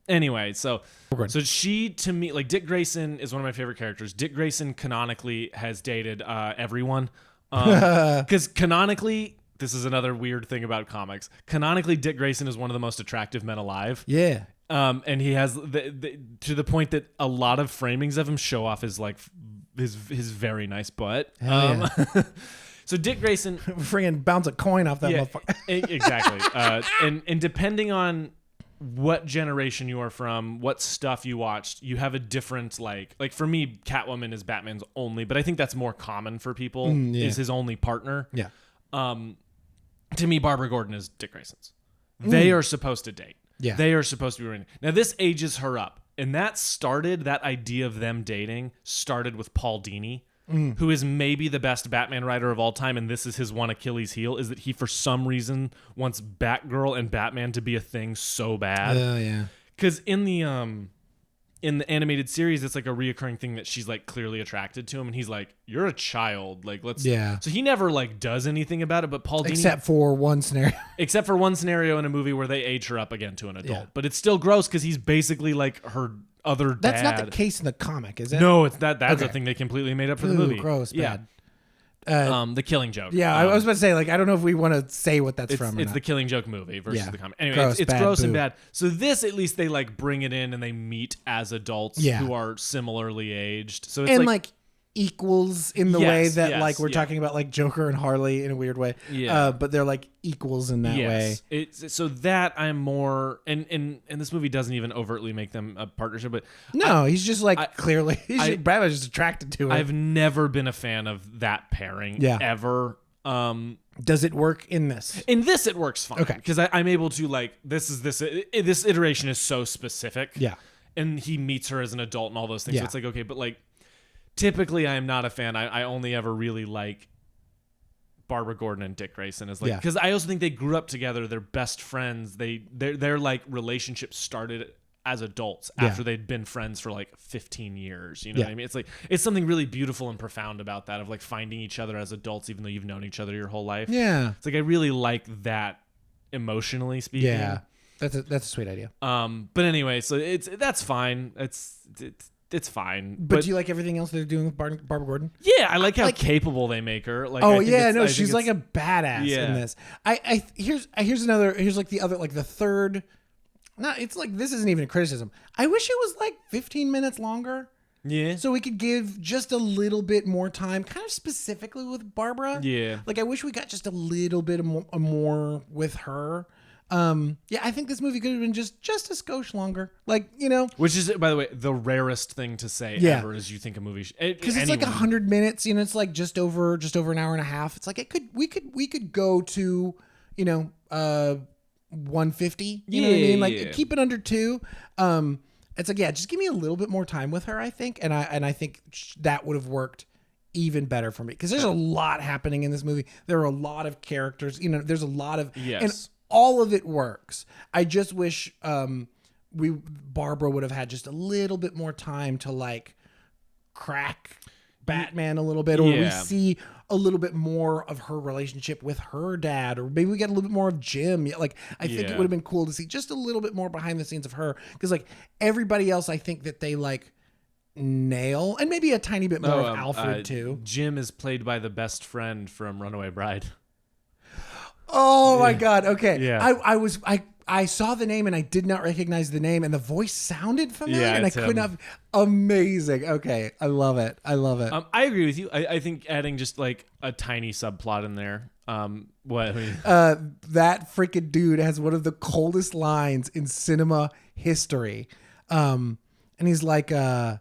Anyway, so she, to me, like, Dick Grayson is one of my favorite characters. Dick Grayson canonically has dated everyone. Because canonically, this is another weird thing about comics. Canonically, Dick Grayson is one of the most attractive men alive. Yeah. And he has to the point that a lot of framings of him show off his like his very nice butt. Yeah. So Dick Grayson, friggin' bounce a coin off that motherfucker. Exactly. And depending on what generation you are from, what stuff you watched, you have a different like for me, Catwoman is Batman's only, but I think that's more common for people. Is his only partner. Yeah. To me, Barbara Gordon is Dick Grayson's. They are supposed to date. Yeah. They are supposed to be running. Now this ages her up. And that idea of them dating started with Paul Dini, who is maybe the best Batman writer of all time, and this is his one Achilles heel, is that he for some wants Batgirl and Batman to be a thing so bad. Oh, yeah. Because in the animated series, it's like a reoccurring thing that she's like clearly attracted to him, and he's like, "You're a child, like let's." Yeah. So he never like does anything about it, but Paul Dini, Except for one scenario in a movie where they age her up again to an adult, Yeah. but it's still gross because he's basically like her other dad. That's not the case in the comic, is it? No, it's that's Okay. a thing they completely made up for the Ooh, movie. gross, Yeah. bad. The Killing Joke. Yeah, I was about to say, like, I don't know if we want to say what that's from. It's the Killing Joke movie versus Yeah. the comic. Anyway, Gross, it's bad, gross and boo. bad. So this, at least they like bring it in and they meet as adults Yeah. who are similarly aged. So it's and like equals in the Yes, way that yes, like we're yeah. talking about like Joker and Harley in a weird way. Yeah. But they're like equals in that way. It's so that I'm more and this movie doesn't even overtly make them a partnership, but No, he's just like clearly Brad was just attracted to it. I've never been a fan of that pairing Yeah. ever. Does it work in this? In this, it works fine. Okay. Because I'm able to like this iteration is so specific. Yeah. And he meets her as an adult and all those things. Yeah. So it's like, okay, but like typically I am not a fan. I only ever really like Barbara Gordon and Dick Grayson is like, Yeah. because I also think they grew up together. They're best friends. Their like relationship started as adults after they'd been friends for like 15 years. You know what I mean? It's like, it's something really beautiful and profound about that of like finding each other as adults, even though you've known each other your whole life. Yeah. It's like, I really like that emotionally speaking. Yeah. That's a sweet idea. But anyway, so that's fine. It's fine. But do you like everything else they're doing with Barbara Gordon? Yeah, I like how capable they make her. Like, Oh I think yeah, it's- no, I think she's like it's- a badass in this. Here's like the other, like the third. No, it's like this isn't even a criticism. I wish it was like 15 minutes longer, yeah. so we could give just a little bit more time, kind of specifically with Barbara. Yeah. Like I wish we got just a little bit more with her. Yeah, I think this movie could have been just a skosh longer. Like, you know, Which is, by the way, the rarest thing to say Yeah. ever is you think a movie because it's like 100 minutes. You know, it's like just over an hour and a half. It's like we could go to, you know, 150. You know what I mean? Like Yeah. keep it under 2. It's like, yeah, just give me a little bit more time with her, I think, and I think that would have worked even better for me because there's a lot happening in this movie. There are a lot of characters. You know, there's a lot of and all of it works. I just wish Barbara would have had just a little bit more time to like crack Batman a little bit, or we see a little bit more of her relationship with her dad, or maybe we get a little bit more of Jim. Like I think it would have been cool to see just a little bit more behind the scenes of her, because like everybody else, I think that they like nail, and maybe a tiny bit more of Alfred too. Jim is played by the best friend from Runaway Bride. Oh my God. Okay. Yeah. I saw the name and I did not recognize the name, and the voice sounded familiar, Yeah, and I it's could not. Amazing. Okay. I love it. I agree with you. I think adding just like a tiny subplot in there. What? That freaking dude has one of the coldest lines in cinema history. And he's like, oh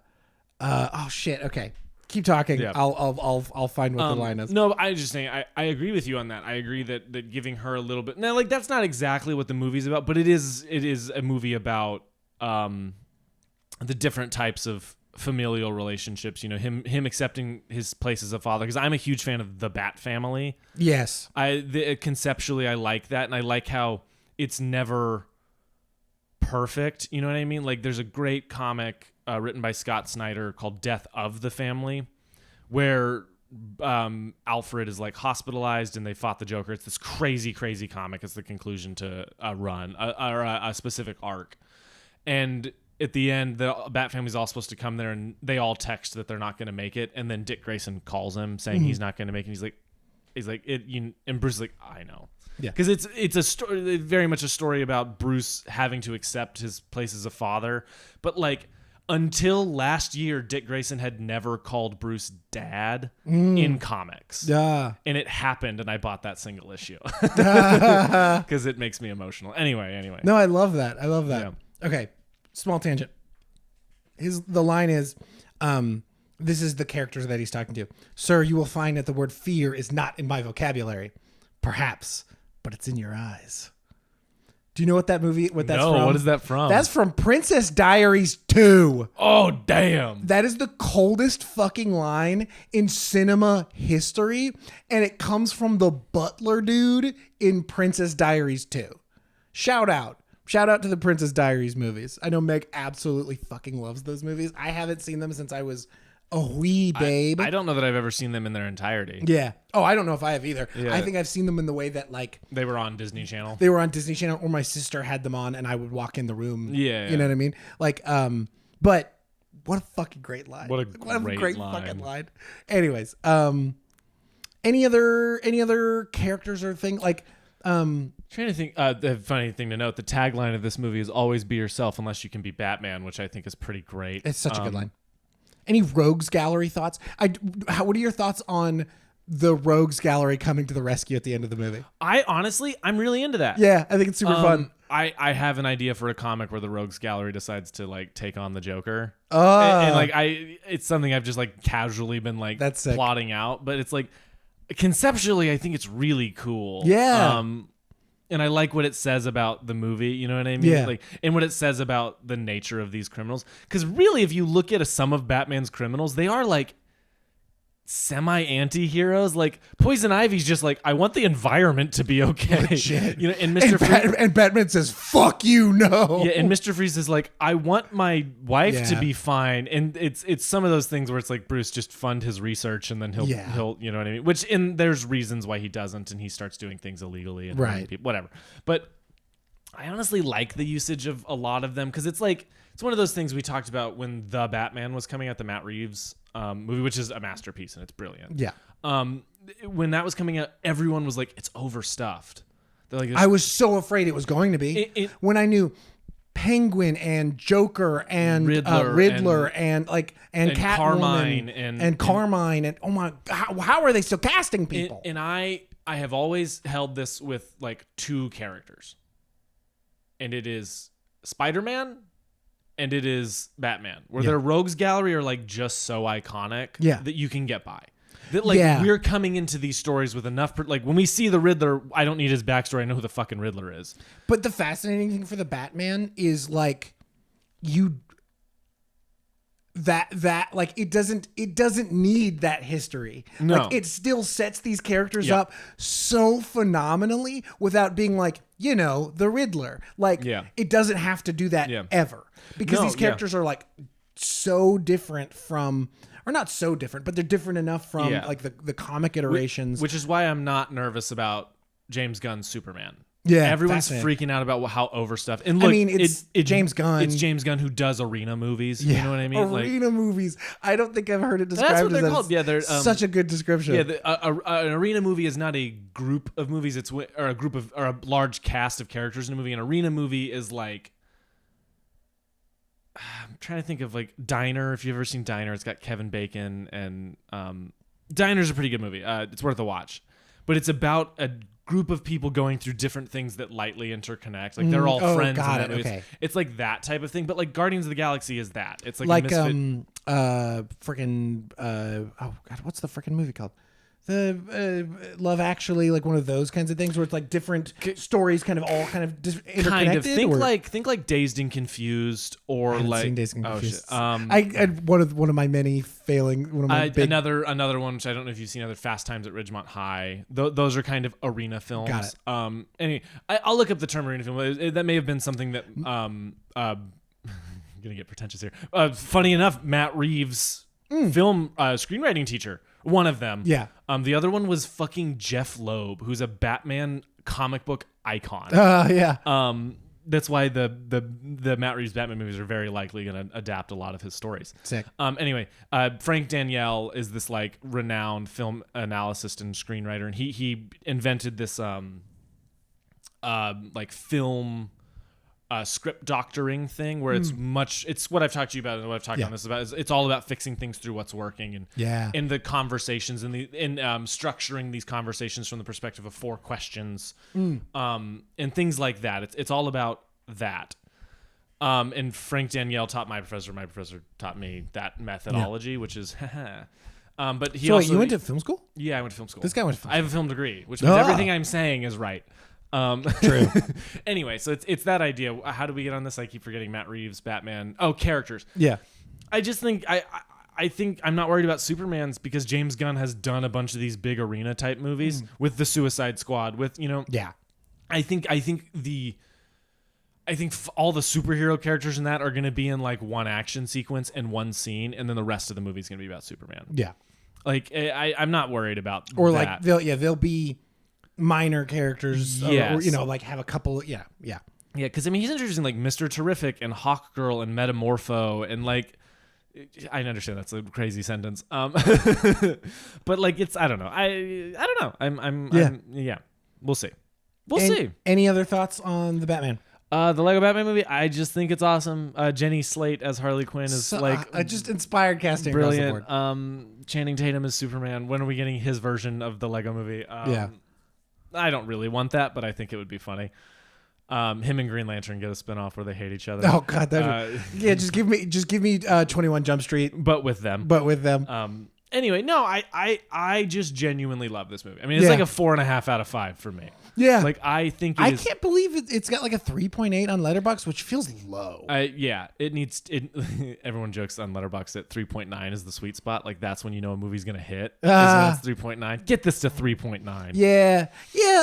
shit. Okay. Keep talking. Yeah. I'll find what the line is. No, I just saying I agree with you on that. I agree that giving her a little bit now, like that's not exactly what the movie's about, but it is a movie about the different types of familial relationships. You know, him accepting his place as a father. Because I'm a huge fan of the Bat Family. Yes. Conceptually, I like that, and I like how it's never perfect. You know what I mean? Like, there's a great comic written by Scott Snyder called Death of the Family, where Alfred is like hospitalized and they fought the Joker. It's this crazy comic. It's the conclusion to a run or a specific arc. And at the end, the Bat Family's all supposed to come there, and they all text that they're not going to make it. And then Dick Grayson calls him saying he's not going to make it. He's like, and Bruce is like, I know. Yeah. Because it's a story, very much a story about Bruce having to accept his place as a father. But like, until last year, Dick Grayson had never called Bruce dad in comics. Yeah. And it happened, and I bought that single issue because it makes me emotional. Anyway. No, I love that. Yeah. Okay, small tangent. The line is, this is the characters that he's talking to. Sir, you will find that the word fear is not in my vocabulary. Perhaps, but it's in your eyes. Do you know what that's from? What is that from? That's from Princess Diaries 2. Oh, damn. That is the coldest fucking line in cinema history, and it comes from the butler dude in Princess Diaries 2. Shout out to the Princess Diaries movies. I know Meg absolutely fucking loves those movies. I haven't seen them since I was a wee babe. I don't know that I've ever seen them in their entirety. Yeah. Oh, I don't know if I have either. Yeah. I think I've seen them in the way that like they were on Disney Channel. They were on Disney Channel, or my sister had them on, and I would walk in the room. Yeah. You know what I mean? Like, but what a fucking great line. What a great line. Fucking line. Anyways, any other characters or thing like trying to think. The funny thing to note: the tagline of this movie is "Always be yourself, unless you can be Batman," which I think is pretty great. It's such a good line. Any Rogues Gallery thoughts? What are your thoughts on the Rogues Gallery coming to the rescue at the end of the movie? I'm really into that. Yeah, I think it's super fun. I have an idea for a comic where the Rogues Gallery decides to like take on the Joker. Oh, and like it's something I've just like casually been like That's sick. plotting out, but it's like conceptually I think it's really cool. Yeah. And I like what it says about the movie, you know what I mean? Yeah. Like, and what it says about the nature of these criminals. Because really, if you look at some of Batman's criminals, they are like semi-anti-heroes. Like Poison Ivy's just like, I want the environment to be okay. Legit. You know, and Mr. Freeze, and Batman says, "Fuck you, no." yeah, and Mr. Freeze is like, I want my wife to Yeah. be fine. And it's some of those things where it's like Bruce just fund his research and then he'll you know what I mean? Which there's reasons why he doesn't, and he starts doing things illegally and hurting people, whatever. But I honestly like the usage of a lot of them because it's like it's one of those things we talked about when The Batman was coming out, the Matt Reeves movie, which is a masterpiece and it's brilliant. Yeah. When that was coming out, everyone was like, it's overstuffed. They're like, I was so afraid it was going to be when I knew Penguin and Joker and Riddler and Catwoman Carmine and Carmine and oh my, how are they still casting people? And I have always held this with like two characters, and it is Spider-Man and it is Batman, where their Rogues Gallery are like just so iconic that you can get by. That like we're coming into these stories with enough like when we see the Riddler, I don't need his backstory. I know who the fucking Riddler is. But the fascinating thing for the Batman is like that like it doesn't need that history. No. Like it still sets these characters up so phenomenally without being like, you know, the Riddler. Like it doesn't have to do that ever. Because these characters are like so different from, or not so different, but they're different enough from like the comic iterations. Which is why I'm not nervous about James Gunn's Superman. Yeah, everyone's freaking out about how overstuffed. And look, I mean, it's James Gunn. It's James Gunn who does arena movies. You know what I mean? Arena movies. I don't think I've heard it described. That's what they're as called. Yeah, they're such a good description. Yeah, an arena movie is not a group of movies. It's or a large cast of characters in a movie. An arena movie is like, I'm trying to think of like Diner. If you've ever seen Diner, it's got Kevin Bacon and Diner's a pretty good movie. It's worth a watch, but it's about a group of people going through different things that lightly interconnect. Like they're all friends. Got in that it. Okay. It's like that type of thing. But like Guardians of the Galaxy is that. It's like oh god, what's the freaking movie called? Love Actually, like one of those kinds of things where it's like different stories kind of all kind of interconnected? Kind of. Think like Dazed and Confused, or like seen Dazed and Confused. Oh shit. I one of my many failing big, another one, which I don't know if you've seen, other Fast Times at Ridgemont High. Those are kind of arena films. Got it. Anyway, I'll look up the term arena film. That may have been something that I'm gonna get pretentious here. Funny enough, Matt Reeves' film screenwriting teacher, one of them. Yeah. The other one was fucking Jeff Loeb, who's a Batman comic book icon. Yeah. That's why the Matt Reeves Batman movies are very likely going to adapt a lot of his stories. Sick. Anyway, Frank Danielle is this like renowned film analyst and screenwriter, and he invented this like film script doctoring thing where it's what I've talked to you about and what I've talked on this about. It's all about fixing things through what's working and in the conversations and structuring these conversations from the perspective of 4 questions and things like that. It's all about that. And Frank Danielle taught my professor taught me that methodology, which is but he also you went to film school? Yeah, I went to film school. This guy went to film school. I have a film degree, which means everything I'm saying is right. True. Anyway, so it's that idea. How do we get on this? I keep forgetting Matt Reeves, Batman. Oh, characters. Yeah. I just think I think I'm not worried about Superman's because James Gunn has done a bunch of these big arena type movies with the Suicide Squad. With Yeah. I think all the superhero characters in that are going to be in like one action sequence and one scene, and then the rest of the movie is going to be about Superman. Yeah. Like I'm not worried about or that. Like they'll be minor characters, yes. or like have a couple. Yeah. Because I mean he's introducing like Mr. Terrific and Hawkgirl and Metamorpho and like I understand that's a crazy sentence, but like it's I don't know we'll see. We'll see. Any other thoughts on the Batman? The Lego Batman movie, I just think it's awesome. Jenny Slate as Harley Quinn is just inspired casting. Brilliant. Across the board. Channing Tatum as Superman. When are we getting his version of the Lego movie? I don't really want that, but I think it would be funny. Him and Green Lantern get a spinoff where they hate each other. Oh God, just give me 21 Jump Street, but with them. Anyway, no, I just genuinely love this movie. I mean, it's like a 4.5 out of 5 for me. Yeah, like I think I can't believe it's got like a 3.8 on Letterboxd, which feels low. It needs. Everyone jokes on Letterboxd that 3.9 is the sweet spot. Like that's when you know a movie's gonna hit. It's 3.9. Get this to 3.9. Yeah.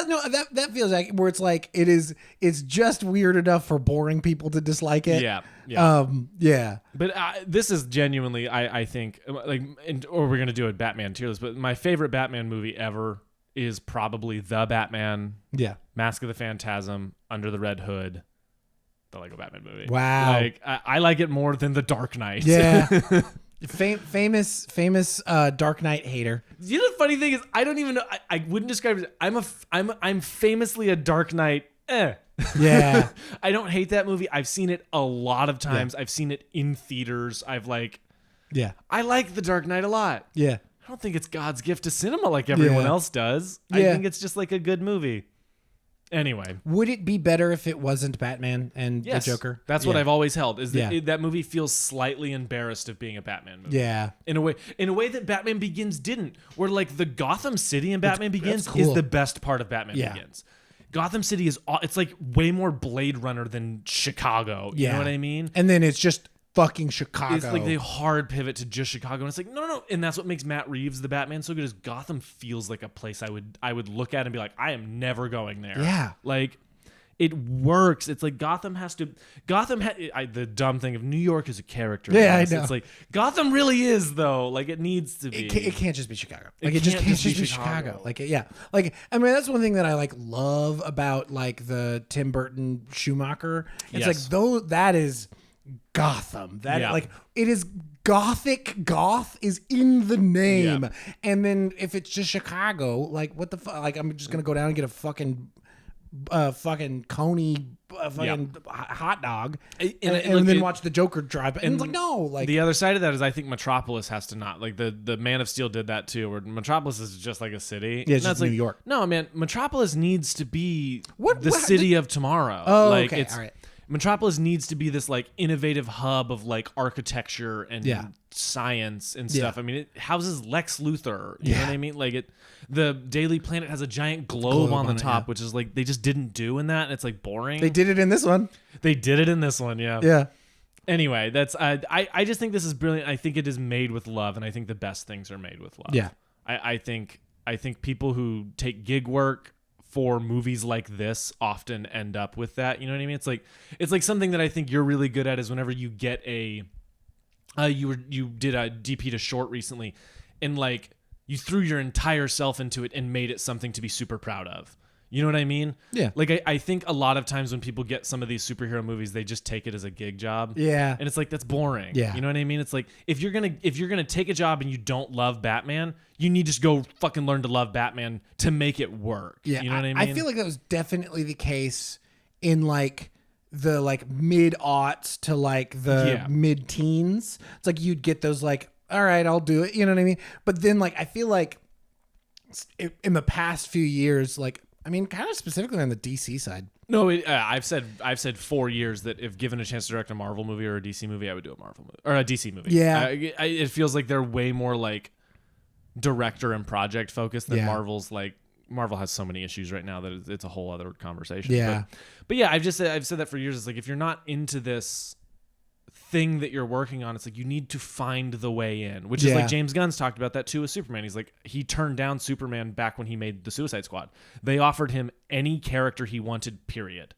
No, that feels like where it's like it's just weird enough for boring people to dislike it. Yeah. But this is genuinely, I think, like, or we're gonna do a Batman tier list. But my favorite Batman movie ever is probably The Batman. Yeah. Mask of the Phantasm, Under the Red Hood, the Lego Batman movie. Wow. Like I like it more than The Dark Knight. Yeah. famous Dark Knight hater. You know the funny thing is I don't even know. I wouldn't describe it. I'm famously a Dark Knight. Yeah. I don't hate that movie. I've seen it a lot of times. I've seen it in theaters. I like The Dark Knight a lot. Yeah. I don't think it's God's gift to cinema like everyone else does. I think it's just like a good movie. Anyway. Would it be better if it wasn't Batman and the Joker? That's what I've always held. Is that that movie feels slightly embarrassed of being a Batman movie. Yeah. In a way that Batman Begins didn't. Where like the Gotham City in Batman Begins is the best part of Batman Begins. Gotham City it's like way more Blade Runner than Chicago. You know what I mean? And then it's just fucking Chicago. It's like the hard pivot to just Chicago, and it's like no, and that's what makes Matt Reeves the Batman so good. Is Gotham feels like a place I would look at and be like, I am never going there. Yeah, like it works. It's like the dumb thing of New York is a character. Yeah, I know. It's like Gotham really is though. Like it needs to be. It can't just be Chicago. Like it just can't be Chicago. Like Like I mean, that's one thing that I like love about like the Tim Burton Schumacher. It's like that is Gotham. Like it is gothic. Goth is in the name. Yeah. And then if it's just Chicago, like what the fuck? Like I'm just gonna go down and get a fucking Coney hot dog and then watch the Joker drive. And it's like no, like the other side of that is I think Metropolis has to not like the Man of Steel did that too, where Metropolis is just like a city. Yeah, it's just like, New York. No, man, Metropolis needs to be the city of tomorrow. Oh, like okay, it's all right. Metropolis needs to be this like innovative hub of like architecture and Yeah. science and Yeah. stuff. I mean, it houses Lex Luthor. You know what I mean? Like the Daily Planet has a giant globe on the top, which is like they just didn't do in that. And it's like boring. They did it in this one. They did it in this one, yeah. Yeah. Anyway, that's I just think this is brilliant. I think it is made with love, and I think the best things are made with love. Yeah. I think people who take gig work for movies like this often end up with that. You know what I mean? It's like something that I think you're really good at is whenever you get a you did a DP to short recently, and like you threw your entire self into it and made it something to be super proud of. You know what I mean? Yeah. Like I think a lot of times when people get some of these superhero movies, they just take it as a gig job. Yeah. And it's like that's boring. Yeah. You know what I mean? It's like if you're gonna take a job and you don't love Batman, you need to just go fucking learn to love Batman to make it work. Yeah. You know what I mean? I feel like that was definitely the case in like the like mid-aughts to like the mid-teens. It's like you'd get those like, all right, I'll do it. You know what I mean? But then like I feel like in the past few years, like I mean, kind of specifically on the DC side. No, I've said 4 years that if given a chance to direct a Marvel movie or a DC movie, I would do a Marvel movie or a DC movie. Yeah, it feels like they're way more like director and project focused than Marvel's. Like Marvel has so many issues right now that it's a whole other conversation. Yeah, but yeah, I've said that for years. It's like if you're not into this thing that you're working on, it's like you need to find the way in, which is like James Gunn's talked about that too with Superman. He's like he turned down Superman back when he made the Suicide Squad. They offered him any character he wanted, period.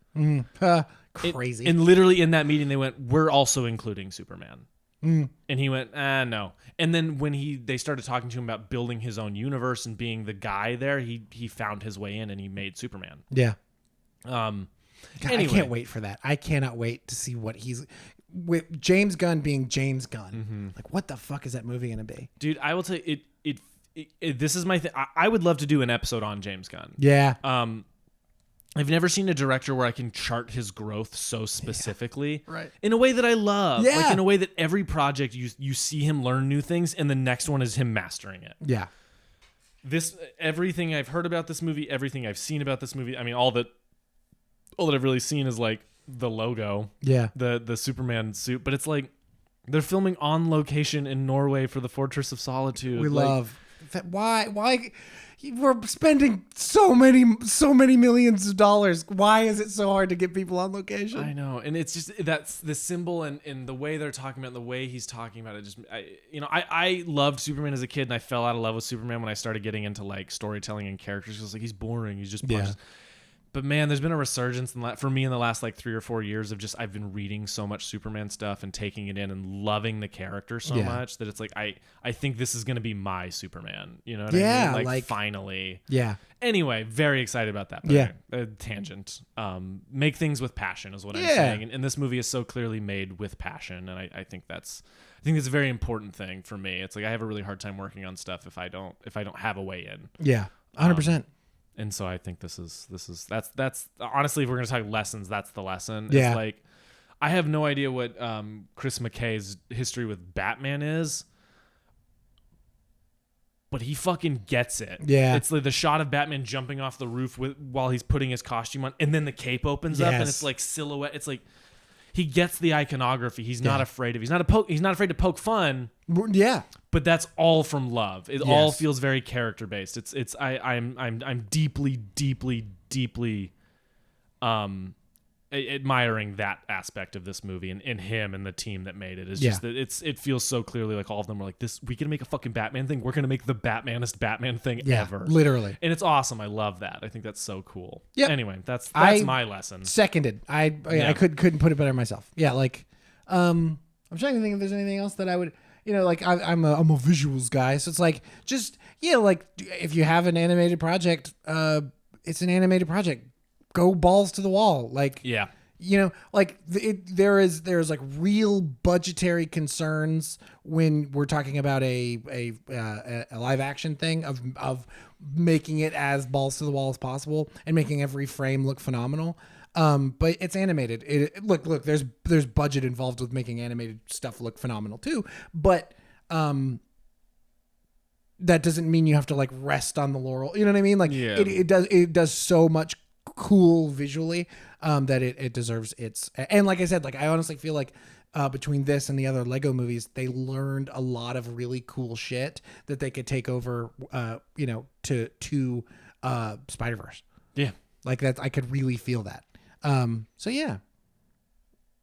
Crazy. And literally in that meeting they went, we're also including Superman. And he went, no. And then when they started talking to him about building his own universe and being the guy there, he found his way in and he made Superman. Yeah. God, anyway. I can't wait for that. I cannot wait to see what he's with James Gunn being James Gunn. Like, what the fuck is that movie gonna be, dude? I will tell you, this is my thing. I would love to do an episode on James Gunn. Yeah. I've never seen a director where I can chart his growth so specifically, right? In a way that I love, yeah. Like in a way that every project you see him learn new things, and the next one is him mastering it. Yeah. Everything I've heard about this movie, everything I've seen about this movie. I mean, all that I've really seen is like the logo, the Superman suit, but it's like they're filming on location in Norway for the Fortress of Solitude. We love that. Why we're spending so many millions of dollars? Why is it so hard to get people on location? I know, and it's just that's the symbol and the way they're talking about it, the way he's talking about it. Just I loved Superman as a kid, and I fell out of love with Superman when I started getting into like storytelling and characters. Because like he's boring, he's just punches. But man, there's been a resurgence for me in the last like 3 or 4 years of just I've been reading so much Superman stuff and taking it in and loving the character so much that it's like I think this is gonna be my Superman. You know what I mean? Like finally. Yeah. Anyway, very excited about that. But tangent. Make things with passion is what I'm saying. And this movie is so clearly made with passion, and I think that's a very important thing for me. It's like I have a really hard time working on stuff if I don't have a way in. Yeah. 100%. And so I think that's honestly, if we're going to talk lessons, that's the lesson. Yeah. It's like, I have no idea what Chris McKay's history with Batman is, but he fucking gets it. Yeah. It's like the shot of Batman jumping off the roof while he's putting his costume on, and then the cape opens up and it's like silhouette. It's like, he gets the iconography. He's not afraid of. He's not afraid to poke fun. Yeah. But that's all from love. It all feels very character based. I'm deeply admiring that aspect of this movie and him and the team that made it. It's just that it feels so clearly like all of them were like, this, we can make a fucking Batman thing. We're gonna make the Batmanest Batman thing ever. Literally. And it's awesome. I love that. I think that's so cool. Yeah. Anyway, that's my lesson. Seconded. I couldn't put it better myself. Yeah, like I'm trying to think if there's anything else that I would, like I'm a visuals guy, so it's like just like if you have an animated project, it's an animated project. Go balls to the wall, like like there's like real budgetary concerns when we're talking about a live action thing of making it as balls to the wall as possible and making every frame look phenomenal. But it's animated. Look, there's budget involved with making animated stuff look phenomenal too. But that doesn't mean you have to like rest on the laurel. You know what I mean? Like it does so much cool visually, that it deserves its. And like I said, like I honestly feel like between this and the other Lego movies, they learned a lot of really cool shit that they could take over, to Spider-Verse. Yeah. Like that, I could really feel that. So yeah,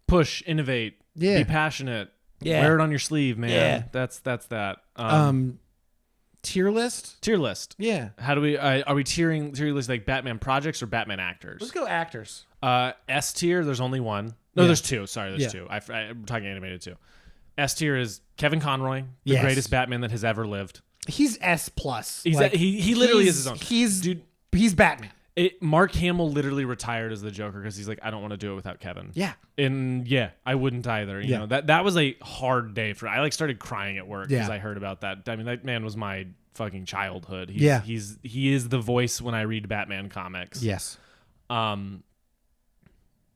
push, innovate, Yeah. be passionate, Yeah. wear it on your sleeve, man. Yeah. That's that. Tier list. Tier list. Yeah, How do we are we tier list like Batman projects or Batman actors? let's go actors. S tier. There's only one. No, Yeah. there's two. Sorry, there's Yeah. two. I'm talking animated too. S tier is Kevin Conroy, the Yes. greatest Batman that has ever lived. He's S plus. He's Like, he literally is his own. Dude, Dude, he's Batman. Mark Hamill literally retired as the Joker because he's like, I don't want to do it without Kevin. Yeah. And yeah, I wouldn't either. You Yeah. know, that was a hard day for. I like started crying at work because Yeah. I heard about that. I mean, that man was my fucking childhood. Yeah. He is the voice when I read Batman comics. Yes.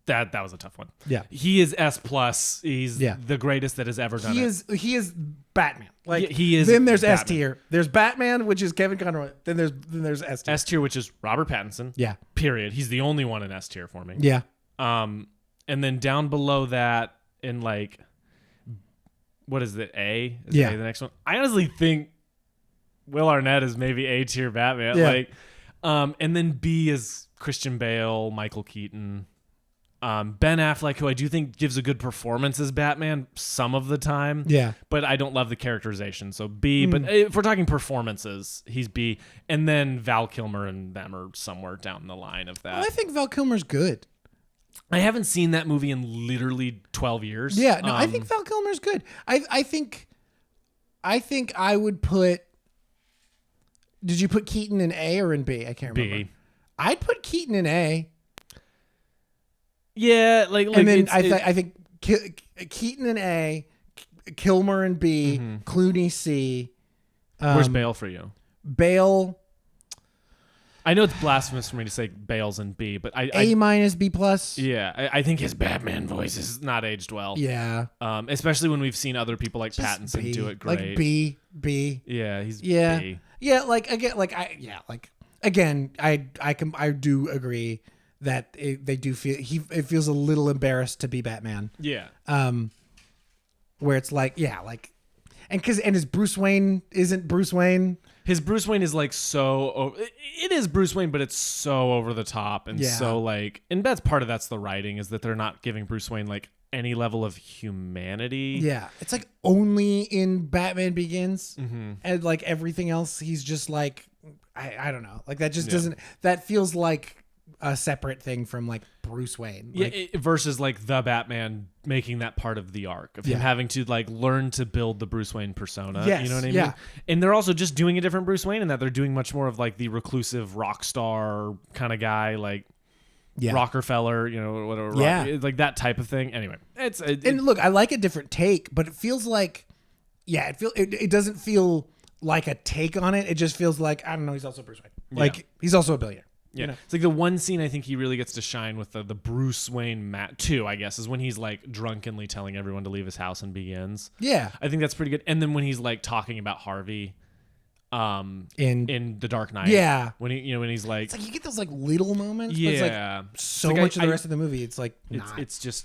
That was a tough one. Yeah. He is S plus. He's Yeah. the greatest that has ever done He it. is Batman. Like He is Then there's S Batman. tier. There's Batman, which is Kevin Conroy. Then there's S tier. S tier, which is Robert Pattinson. Yeah. Period. He's the only one in S tier for me. Yeah. And then down below that in like, what is it? A? Is Yeah. A the next one? I honestly think Will Arnett is maybe A tier Batman. Yeah. Like, and then B is Christian Bale, Michael Keaton, Ben Affleck, who I do think gives a good performance as Batman some of the time. Yeah. But I don't love the characterization. So B, but if we're talking performances, he's B. And then Val Kilmer and them are somewhere down the line of that. I think Val Kilmer's good. I haven't seen that movie in literally 12 years. Yeah. No, I think Val Kilmer's good. I think I would put. Did you put Keaton in A or in B? I can't remember. B. I'd put Keaton in A. Yeah, like And then it's- I think Keaton in A, Kilmer in B, Clooney C. where's Bale for you? Bale I know it's blasphemous for me to say Bale's in B, but A minus B plus. I think his Batman voice is not aged well. Yeah. Especially when we've seen other people like Just Pattinson B. do it great. Like B. Yeah, he's Yeah. B. Yeah, like again, I do agree that they do feel it feels a little embarrassed to be Batman. Yeah. Where it's like, and his Bruce Wayne isn't Bruce Wayne. His Bruce Wayne is like so. It is Bruce Wayne, but it's so over the top and Yeah. so like. And that's part of that's the writing is that they're not giving Bruce Wayne like any level of humanity. Yeah, it's like only in Batman Begins, and like everything else, he's just like, I don't know, like that just doesn't. That feels like a separate thing from like Bruce Wayne. Like, Versus like the Batman making that part of the arc of him Yeah. having to like learn to build the Bruce Wayne persona. Yes, You know what I mean? yeah. And they're also just doing a different Bruce Wayne in that they're doing much more of like the reclusive rock star kind of guy, like yeah. Rockefeller, whatever. Yeah. Like that type of thing. Anyway, And look, I like a different take, but it feels like, it doesn't feel like a take on it. It just feels like, I don't know, he's also Bruce Wayne. Like he's also a billionaire. yeah. You know? It's like the one scene I think he really gets to shine with the Bruce Wayne Matt 2, I guess, is when he's like drunkenly telling everyone to leave his house and begins. Yeah. I think that's pretty good. And then when he's like talking about Harvey in The Dark Knight. Yeah. When when he's like, It's like you get those like little moments, but it's yeah. like so It's like much of the rest of the movie. It's like not. it's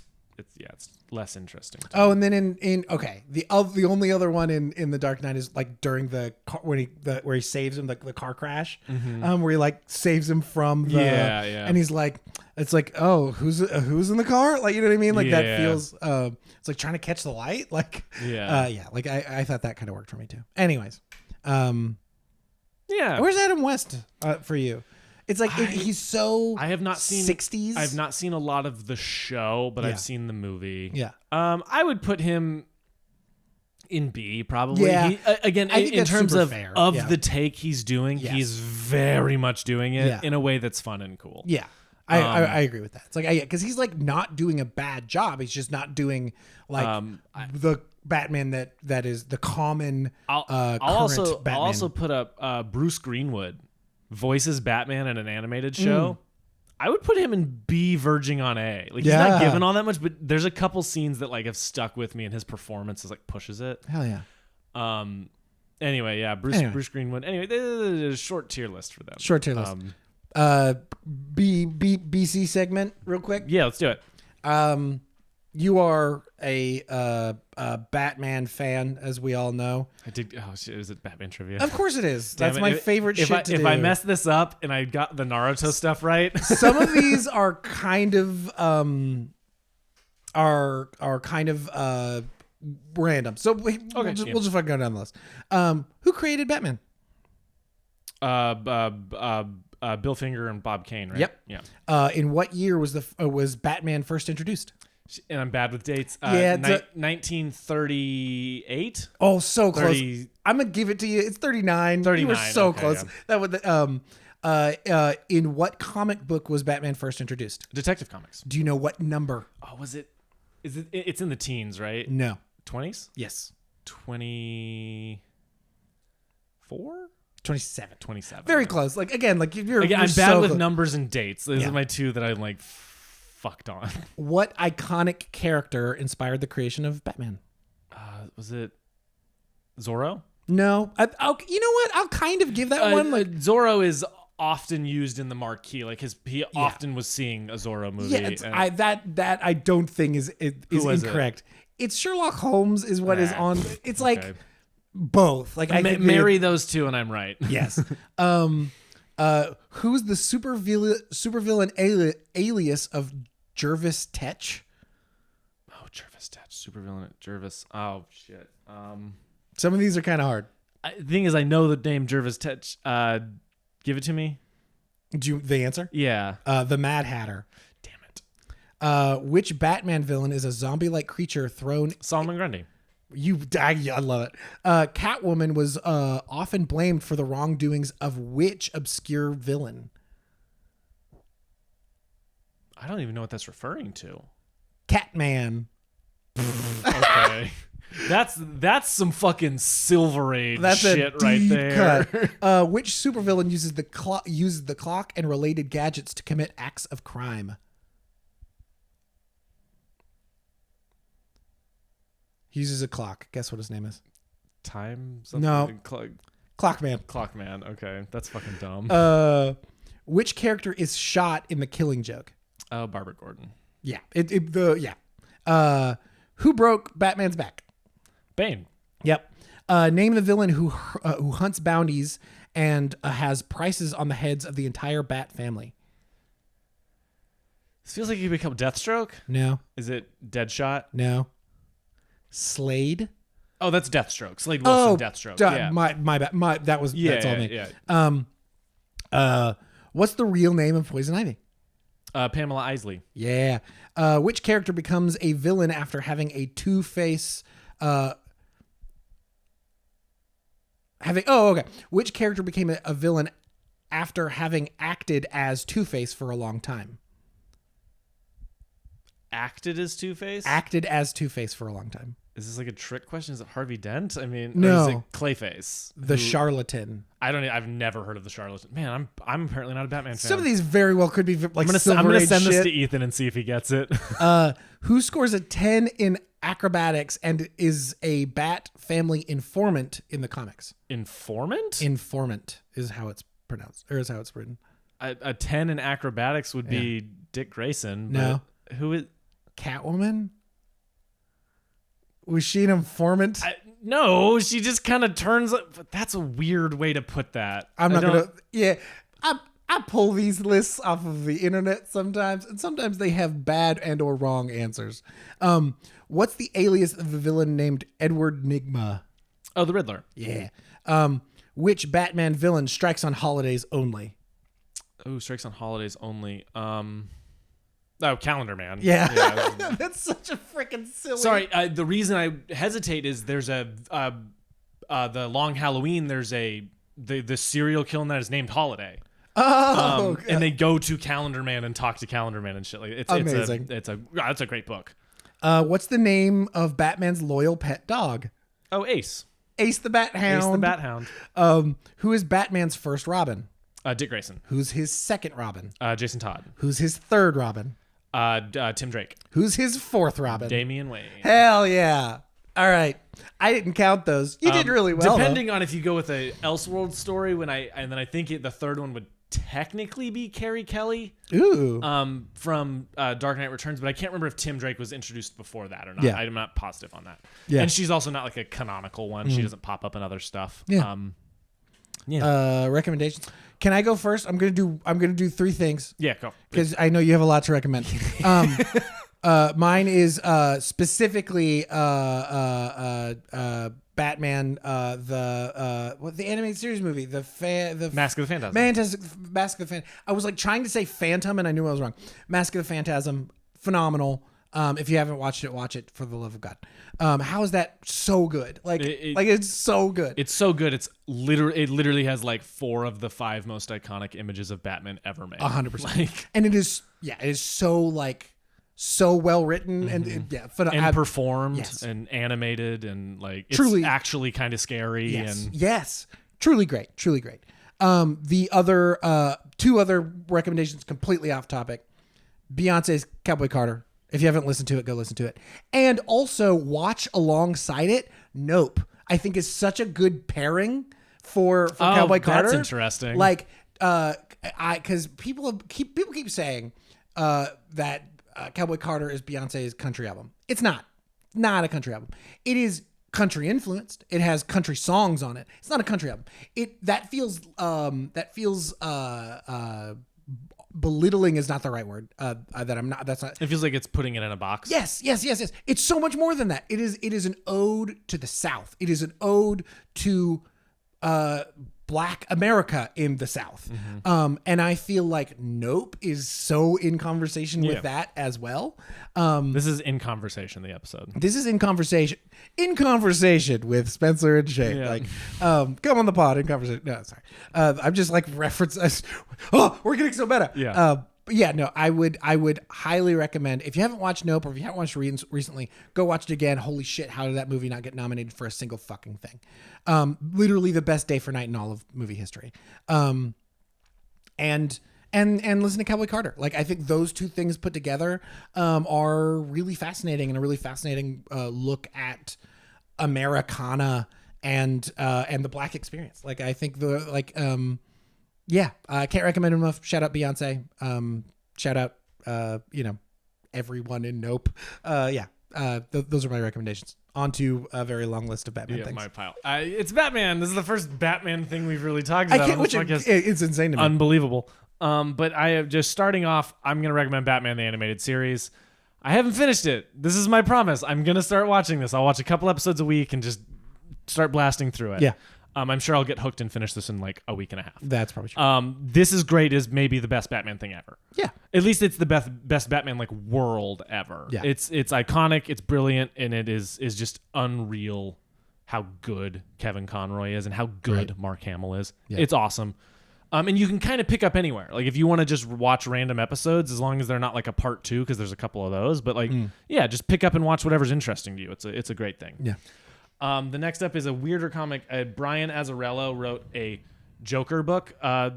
less interesting. Oh, and then in the only other one in The Dark Knight is like during the car, where he saves him the car crash, where he like saves him from the Yeah. and he's like, it's like, oh, who's in the car, like, you know what I mean, like that Yeah. feels it's like trying to catch the light, like like I thought that kind of worked for me too. Anyways, Yeah. where's Adam West for you? It's like he's so I have not seen 60s. I've not seen a lot of the show, but Yeah. I've seen the movie. Yeah. I would put him in B probably. Yeah. Again, I think in that's terms super of fair. of Yeah. the take he's doing, Yes. he's very much doing it Yeah. in a way that's fun and cool. Yeah. I agree with that. It's like, because he's like not doing a bad job. He's just not doing like the Batman that is the common I'll current Batman. I'll also put up Bruce Greenwood voices Batman in an animated show. I would put him in B verging on A. Like he's not given all that much, but there's a couple scenes that like have stuck with me, and his performance is like pushes it. Hell yeah. Anyway, yeah, Bruce Greenwood. Anyway, there's a short tier list for them. Short tier list. BC segment real quick. Yeah, let's do it. You are a Batman fan, as we all know. I did. Oh shit! Is it Batman trivia? Of course it is. Damn That's it. my favorite shit to do. If I mess this up and I got the Naruto stuff right, Some of these are kind of random. So we'll just fucking go down the list. Who created Batman? Bill Finger and Bob Kane, right? Yep. Yeah. In what year was Batman first introduced? And I'm bad with dates. Yeah, 1938. Oh, so close. 30, I'm gonna give it to you. It's 39. 39. You were so okay, close. Yeah. That would. In what comic book was Batman first introduced? Detective Comics. Do you know what number? Oh, was it? Is it? It's in the teens, right? No. 20s. Yes. 24. 27. 27. Very yeah. close. Like again, like you're. Again, you're I'm bad so with close. numbers and dates. These Yeah. are my two that I'm like fucked on. What iconic character inspired the creation of Batman? Was it Zorro? No. You know what? I'll kind of give that one. Like, Zorro is often used in the marquee. Like he often was seeing a Zorro movie. yeah, that I don't think is was incorrect. It's Sherlock Holmes is what is on. It's like Okay. both. Like I think marry those two, and I'm right. Yes. Who's the supervillain alias of Jervis Tetch? Oh, Jervis Tetch, supervillain Jervis. Oh shit. Some of these are kind of hard. The thing is, I know the name Jervis Tetch. Give it to me. Do you the answer? Yeah. The Mad Hatter. Damn it. Which Batman villain is a zombie-like creature thrown? Solomon Grundy. I love it. Catwoman was often blamed for the wrongdoings of which obscure villain? I don't even know what that's referring to. Catman. Okay. That's some fucking Silver Age That's shit a right deep there. cut. Which supervillain uses the clock and related gadgets to commit acts of crime? He uses a clock. Guess what his name is? Time? No. Clockman. Clockman. Okay. That's fucking dumb. Which character is shot in The Killing Joke? Barbara Gordon. Yeah. Who broke Batman's back? Bane. Yep. Name the villain who hunts bounties and has prices on the heads of the entire Bat family. This feels like you become Deathstroke. No. Is it Deadshot? No. Slade. Oh, that's Deathstroke. Slade Wilson, Deathstroke. Yeah. My bad. That's all me. Yeah. What's the real name of Poison Ivy? Pamela Isley. Yeah. Which character becomes a villain after having a Two-Face? Which character became a villain after having acted as Two-Face for a long time? Acted as Two-Face? Acted as Two-Face for a long time. Is this like a trick question? Is it Harvey Dent? I mean, No. Or is it Clayface? The Charlatan. I've never heard of the Charlatan. Man, I'm apparently not a Batman fan. Some of these very well could be like I'm Silver gonna Age send this shit. to Ethan and see if he gets it. Who scores a 10 in acrobatics and is a Bat family informant in the comics? Informant? Informant is how it's pronounced, or is how it's written. A 10 in acrobatics would be Dick Grayson. No. Who is... Catwoman? Was she an informant? No, she just kind of turns... But that's a weird way to put that. I'm not going to... Yeah. I pull these lists off of the internet sometimes, and sometimes they have bad and or wrong answers. What's the alias of the villain named Edward Nygma? Oh, the Riddler. Yeah. Which Batman villain strikes on holidays only? Oh, strikes on holidays only. Oh, Calendar Man. Yeah. That's such a freaking silly... Sorry, the reason I hesitate is there's the Long Halloween, there's the serial killer that is named Holiday. Oh, and they go to Calendar Man and talk to Calendar Man and shit. Like it's amazing. It's a great book. What's the name of Batman's loyal pet dog? Oh, Ace. Ace the Bat Hound. Ace the Bat Hound. Who is Batman's first Robin? Dick Grayson. Who's his second Robin? Jason Todd. Who's his third Robin? Tim Drake. Who's his fourth Robin? Damian Wayne. Hell yeah. All right. I didn't count those. You did really well. Depending on if you go with a Elseworld story, and then I think the third one would technically be Carrie Kelly. Ooh. From Dark Knight Returns, but I can't remember if Tim Drake was introduced before that or not. Yeah. I'm not positive on that. Yeah. And she's also not like a canonical one. She doesn't pop up in other stuff. Yeah. Recommendations. Can I go first? I'm gonna do 3 things. Yeah, go. Because I know you have a lot to recommend. Mine is specifically Batman, the animated series movie, the Mask of the Phantasm. Mask of the Phantasm. I was like trying to say Phantom, and I knew I was wrong. Mask of the Phantasm, phenomenal. If you haven't watched it, watch it for the love of God. How is that so good? Like it's so good. It's so good. It literally has like 4 of the 5 most iconic images of Batman ever made. 100%. And it is so like so well written and performed and animated and like it's truly actually kind of scary. Yes, truly great. The other 2 other recommendations completely off topic. Beyonce's Cowboy Carter. If you haven't listened to it, go listen to it. And also watch alongside it Nope. I think is such a good pairing for Cowboy Carter. That's interesting. Like because people keep saying that Cowboy Carter is Beyonce's country album. It's not a country album. It is country influenced. It has country songs on it. It's not a country album. That feels belittling is not the right word. That's not. It feels like it's putting it in a box. Yes. It's so much more than that. It is an ode to the South. It is an ode to Black America in the South. And I feel like Nope is so in conversation with that as well. This is In Conversation, the episode. This is In Conversation with Spencer and Shay. Yeah. Like, come on the pod, In Conversation. No, sorry. I'm just like reference. Oh, we're getting so meta. Yeah. But yeah, no, I would highly recommend, if you haven't watched Nope or if you haven't watched recently, go watch it again. Holy shit, how did that movie not get nominated for a single fucking thing? Literally the best day for night in all of movie history. And listen to Cowboy Carter. Like, I think those 2 things put together are really fascinating and a really fascinating look at Americana and the Black experience. Like, I think I can't recommend it enough. Shout out Beyonce. Shout out, everyone in Nope. Those are my recommendations. On to a very long list of Batman things. My pile. It's Batman. This is the first Batman thing we've really talked about. It's insane to me. Unbelievable. But I have just starting off, I'm going to recommend Batman the Animated Series. I haven't finished it. This is my promise. I'm going to start watching this. I'll watch a couple episodes a week and just start blasting through it. Yeah. I'm sure I'll get hooked and finish this in like a week and a half. That's probably true. This is great is maybe the best Batman thing ever. Yeah. At least it's the best Batman like world ever. Yeah. It's iconic, it's brilliant, and it is just unreal how good Kevin Conroy is and how good Mark Hamill is. Yeah. It's awesome. And you can kind of pick up anywhere. Like if you want to just watch random episodes, as long as they're not like a part 2, because there's a couple of those. But like, just pick up and watch whatever's interesting to you. It's a great thing. Yeah. The next up is a weirder comic. Brian Azzarello wrote a Joker book. That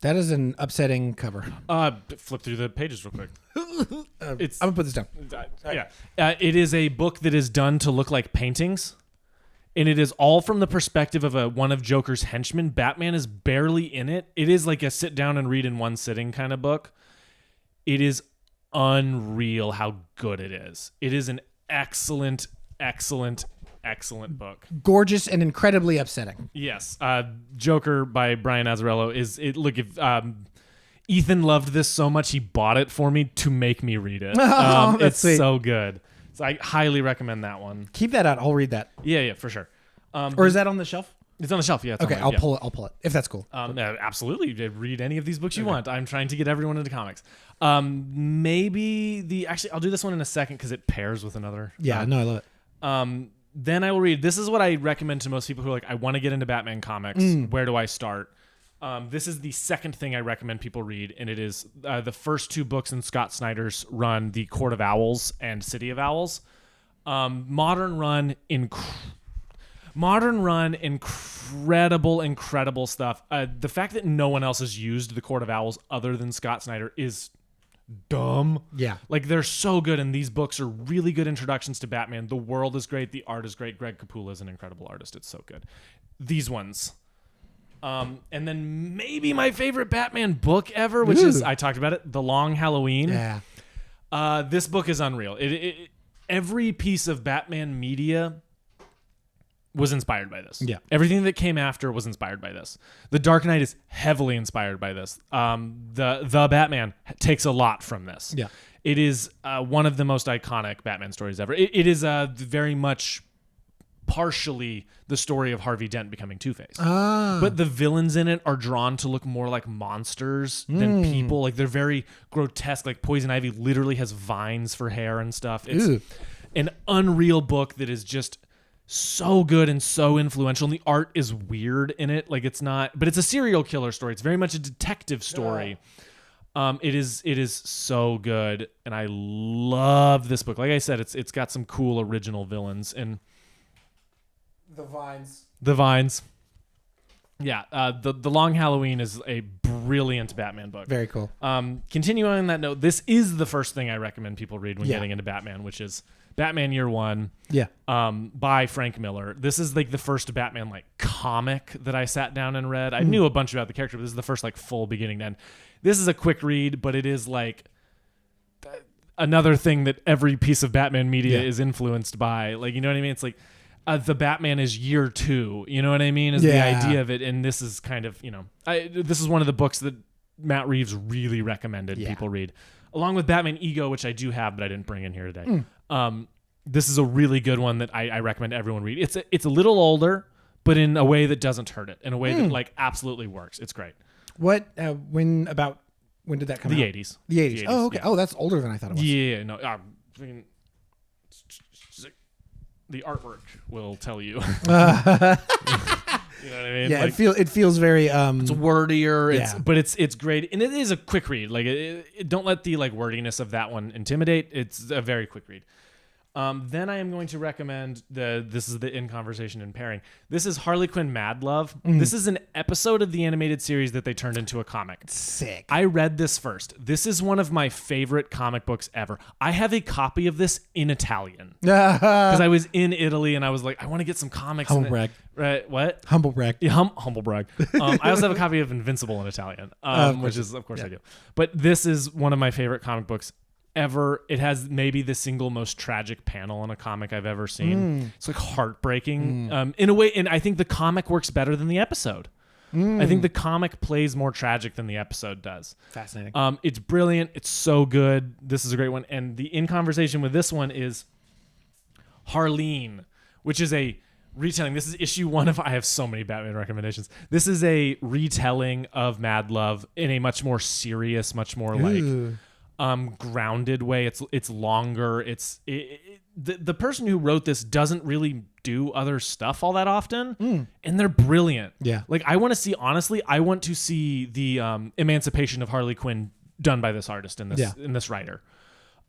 is an upsetting cover. Flip through the pages real quick. I'm gonna put this down. It is a book that is done to look like paintings, and it is all from the perspective of one of Joker's henchmen. Batman is barely in it. It is like a sit down and read in one sitting kind of book. It is unreal how good it is. It is an excellent book. Gorgeous and incredibly upsetting. Yes. Joker by Brian Azzarello if Ethan loved this so much he bought it for me to make me read it. It's sweet. So good. So I highly recommend that one. Keep that out. I'll read that. Yeah, for sure. Or is that on the shelf? It's on the shelf. Yeah. Okay, I'll pull it if that's cool. Absolutely. Read any of these books you want. I'm trying to get everyone into comics. Maybe I'll do this one in a second because it pairs with another. Yeah, no, I love it. Then I will read. This is what I recommend to most people who are like, I want to get into Batman comics. Where do I start? This is the second thing I recommend people read, and it is the first 2 books in Scott Snyder's run, The Court of Owls and City of Owls. Modern run, incredible stuff. The fact that no one else has used The Court of Owls other than Scott Snyder is dumb. Yeah. Like they're so good, and these books are really good introductions to Batman. The world is great. The art is great. Greg Capullo is an incredible artist. It's so good. These ones, And then maybe my favorite Batman book ever, which is, I talked about it, The Long Halloween. Yeah. This book is unreal. Every piece of Batman media was inspired by this. Yeah. Everything that came after was inspired by this. The Dark Knight is heavily inspired by this. The Batman takes a lot from this. Yeah. It is one of the most iconic Batman stories ever. It is very much partially the story of Harvey Dent becoming Two-Face. But the villains in it are drawn to look more like monsters than people. Like, they're very grotesque. Like, Poison Ivy literally has vines for hair and stuff. It's an unreal book that is just so good and so influential. And the art is weird in it. Like, it's not, but it's a serial killer story. It's very much a detective story. It is so good, and I love this book. Like I said, it's got some cool original villains and the vines. Yeah, the Long Halloween is a brilliant Batman book. Very cool. Continuing on that note, this is the first thing I recommend people read when getting into Batman, which is Batman Year One. Yeah. By Frank Miller. This is like the first Batman like comic that I sat down and read. I knew a bunch about the character, but this is the first like full beginning to end. This is a quick read, but it is like another thing that every piece of Batman media is influenced by. Like, you know what I mean? It's like the Batman is Year Two. You know what I mean? Is the idea of it. And this is kind of, this is one of the books that Matt Reeves really recommended people read. Along with Batman Ego, which I do have, but I didn't bring in here today. This is a really good one that I recommend everyone read. It's a little older, but in a way that doesn't hurt it. In a way that like absolutely works. It's great. What? When did that come out? The 80s. The 80s. Oh, okay. Yeah. Oh, that's older than I thought it was. Yeah, no. The artwork will tell you. You know what I mean? Yeah, like, it feels very it's wordier, but it's great, and it is a quick read. Like, don't let the like wordiness of that one intimidate. It's a very quick read. Then I am going to recommend this is the In Conversation and Pairing. This is Harley Quinn Mad Love. This is an episode of the animated series that they turned into a comic. Sick. I read this first. This is one of my favorite comic books ever. I have a copy of this in Italian because I was in Italy and I was like, I want to get some comics. Humble brag. Right? What? Humble brag. Yeah, humble brag. I also have a copy of Invincible in Italian, which is, of course, I do. But this is one of my favorite comic books ever. It has maybe the single most tragic panel in a comic I've ever seen. It's like heartbreaking in a way, and I think the comic works better than the episode. I think the comic plays more tragic than the episode does. Fascinating. It's brilliant. It's so good. This is a great one. And the In Conversation with this one is Harleen, which is a retelling. This is issue 1 of, I have so many Batman recommendations. This is a retelling of Mad Love in a much more serious, much more like grounded way. It's longer. The person who wrote this doesn't really do other stuff all that often, and they're brilliant. Yeah. Like, I want to see the emancipation of Harley Quinn done by this artist and this writer.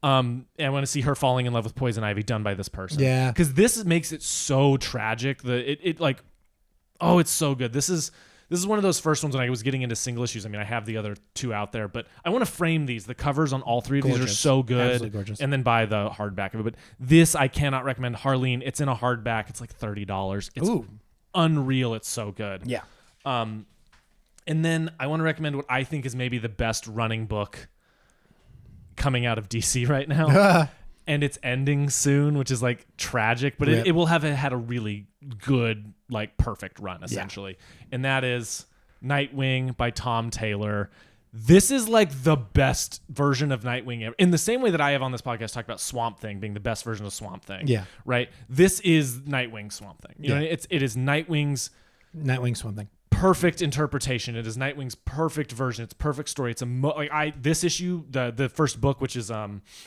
And I want to see her falling in love with Poison Ivy done by this person. Yeah. Because this makes it so tragic. It's so good. This is one of those first ones when I was getting into single issues. I mean, I have the other 2 out there, but I want to frame these. The covers on all 3 of these are so good. Absolutely gorgeous. And then buy the hardback of it. But this, I cannot recommend. Harleen, it's in a hardback. It's like $30. It's unreal. It's so good. Yeah. And then I want to recommend what I think is maybe the best running book coming out of DC right now. And it's ending soon, which is like tragic, but it will have had a really good, like, perfect run, essentially. Yeah. And that is Nightwing by Tom Taylor. This is like the best version of Nightwing ever. In the same way that I have on this podcast talked about Swamp Thing being the best version of Swamp Thing. Yeah. Right? This is Nightwing Swamp Thing. You know, it is Nightwing's Swamp Thing. Perfect interpretation. It is Nightwing's perfect version. It's perfect story. It's this issue, the first book, which is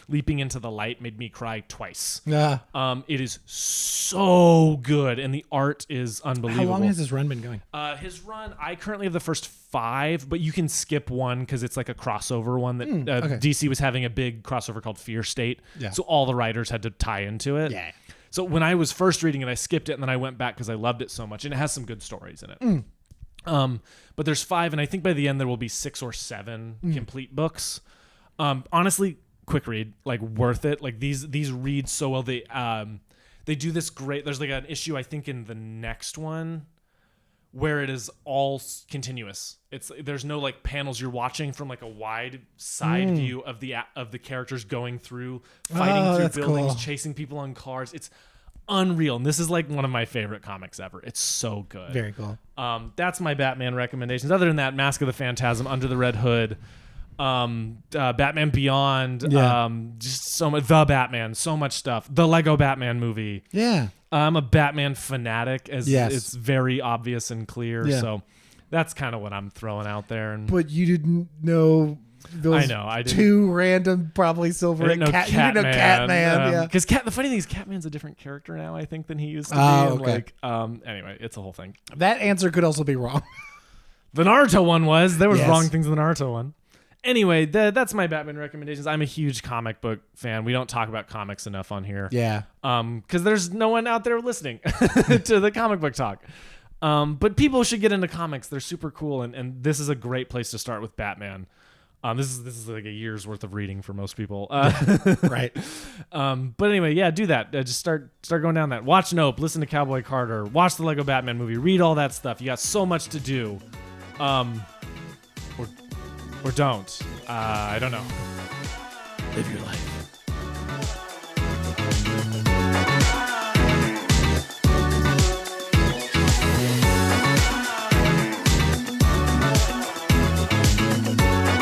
Leaping into the Light, made me cry twice. It is so good, and the art is unbelievable. How long has his run been going? His run, I currently have the first 5, but you can skip one because it's like a crossover one that DC was having a big crossover called Fear State. Yeah. So all the writers had to tie into it. Yeah. So when I was first reading it, I skipped it, and then I went back because I loved it so much, and it has some good stories in it. But there's 5, and I think by the end there will be 6 or 7 complete books. Honestly, quick read, like, worth it. Like, these read so well. They do this great. There's like an issue, I think, in the next one where it is all continuous. There's no like panels you're watching from like a wide side view of the characters going through, fighting through buildings, chasing people on cars. It's unreal, and this is like one of my favorite comics ever. It's so good. Very cool. That's my Batman recommendations. Other than that, Mask of the Phantasm, Under the Red Hood, Batman Beyond, just so much. The Batman, so much stuff. The Lego Batman movie. Yeah. I'm a Batman fanatic, as Yes. it's very obvious and clear. Yeah. So that's kind of what I'm throwing out there. And But you didn't know those I know, I didn't- two random, probably Silver and Cat. You didn't know Catman. Yeah. Because the funny thing is, Catman's a different character now, I think, than he used to be. Oh, And, okay. Anyway, it's a whole thing. That answer could also be wrong. The Naruto one was. There was Yes. wrong things in the Naruto one. Anyway, that's my Batman recommendations. I'm a huge comic book fan. We don't talk about comics enough on here. Yeah. Because there's no one out there listening to the comic book talk. But people should get into comics. They're super cool, and this is a great place to start with Batman. This is like a year's worth of reading for most people. Right. But anyway, yeah, do that. Just start going down that. Watch Nope. Listen to Cowboy Carter. Watch the Lego Batman movie. Read all that stuff. You got so much to do. Or don't. I don't know. Live your life.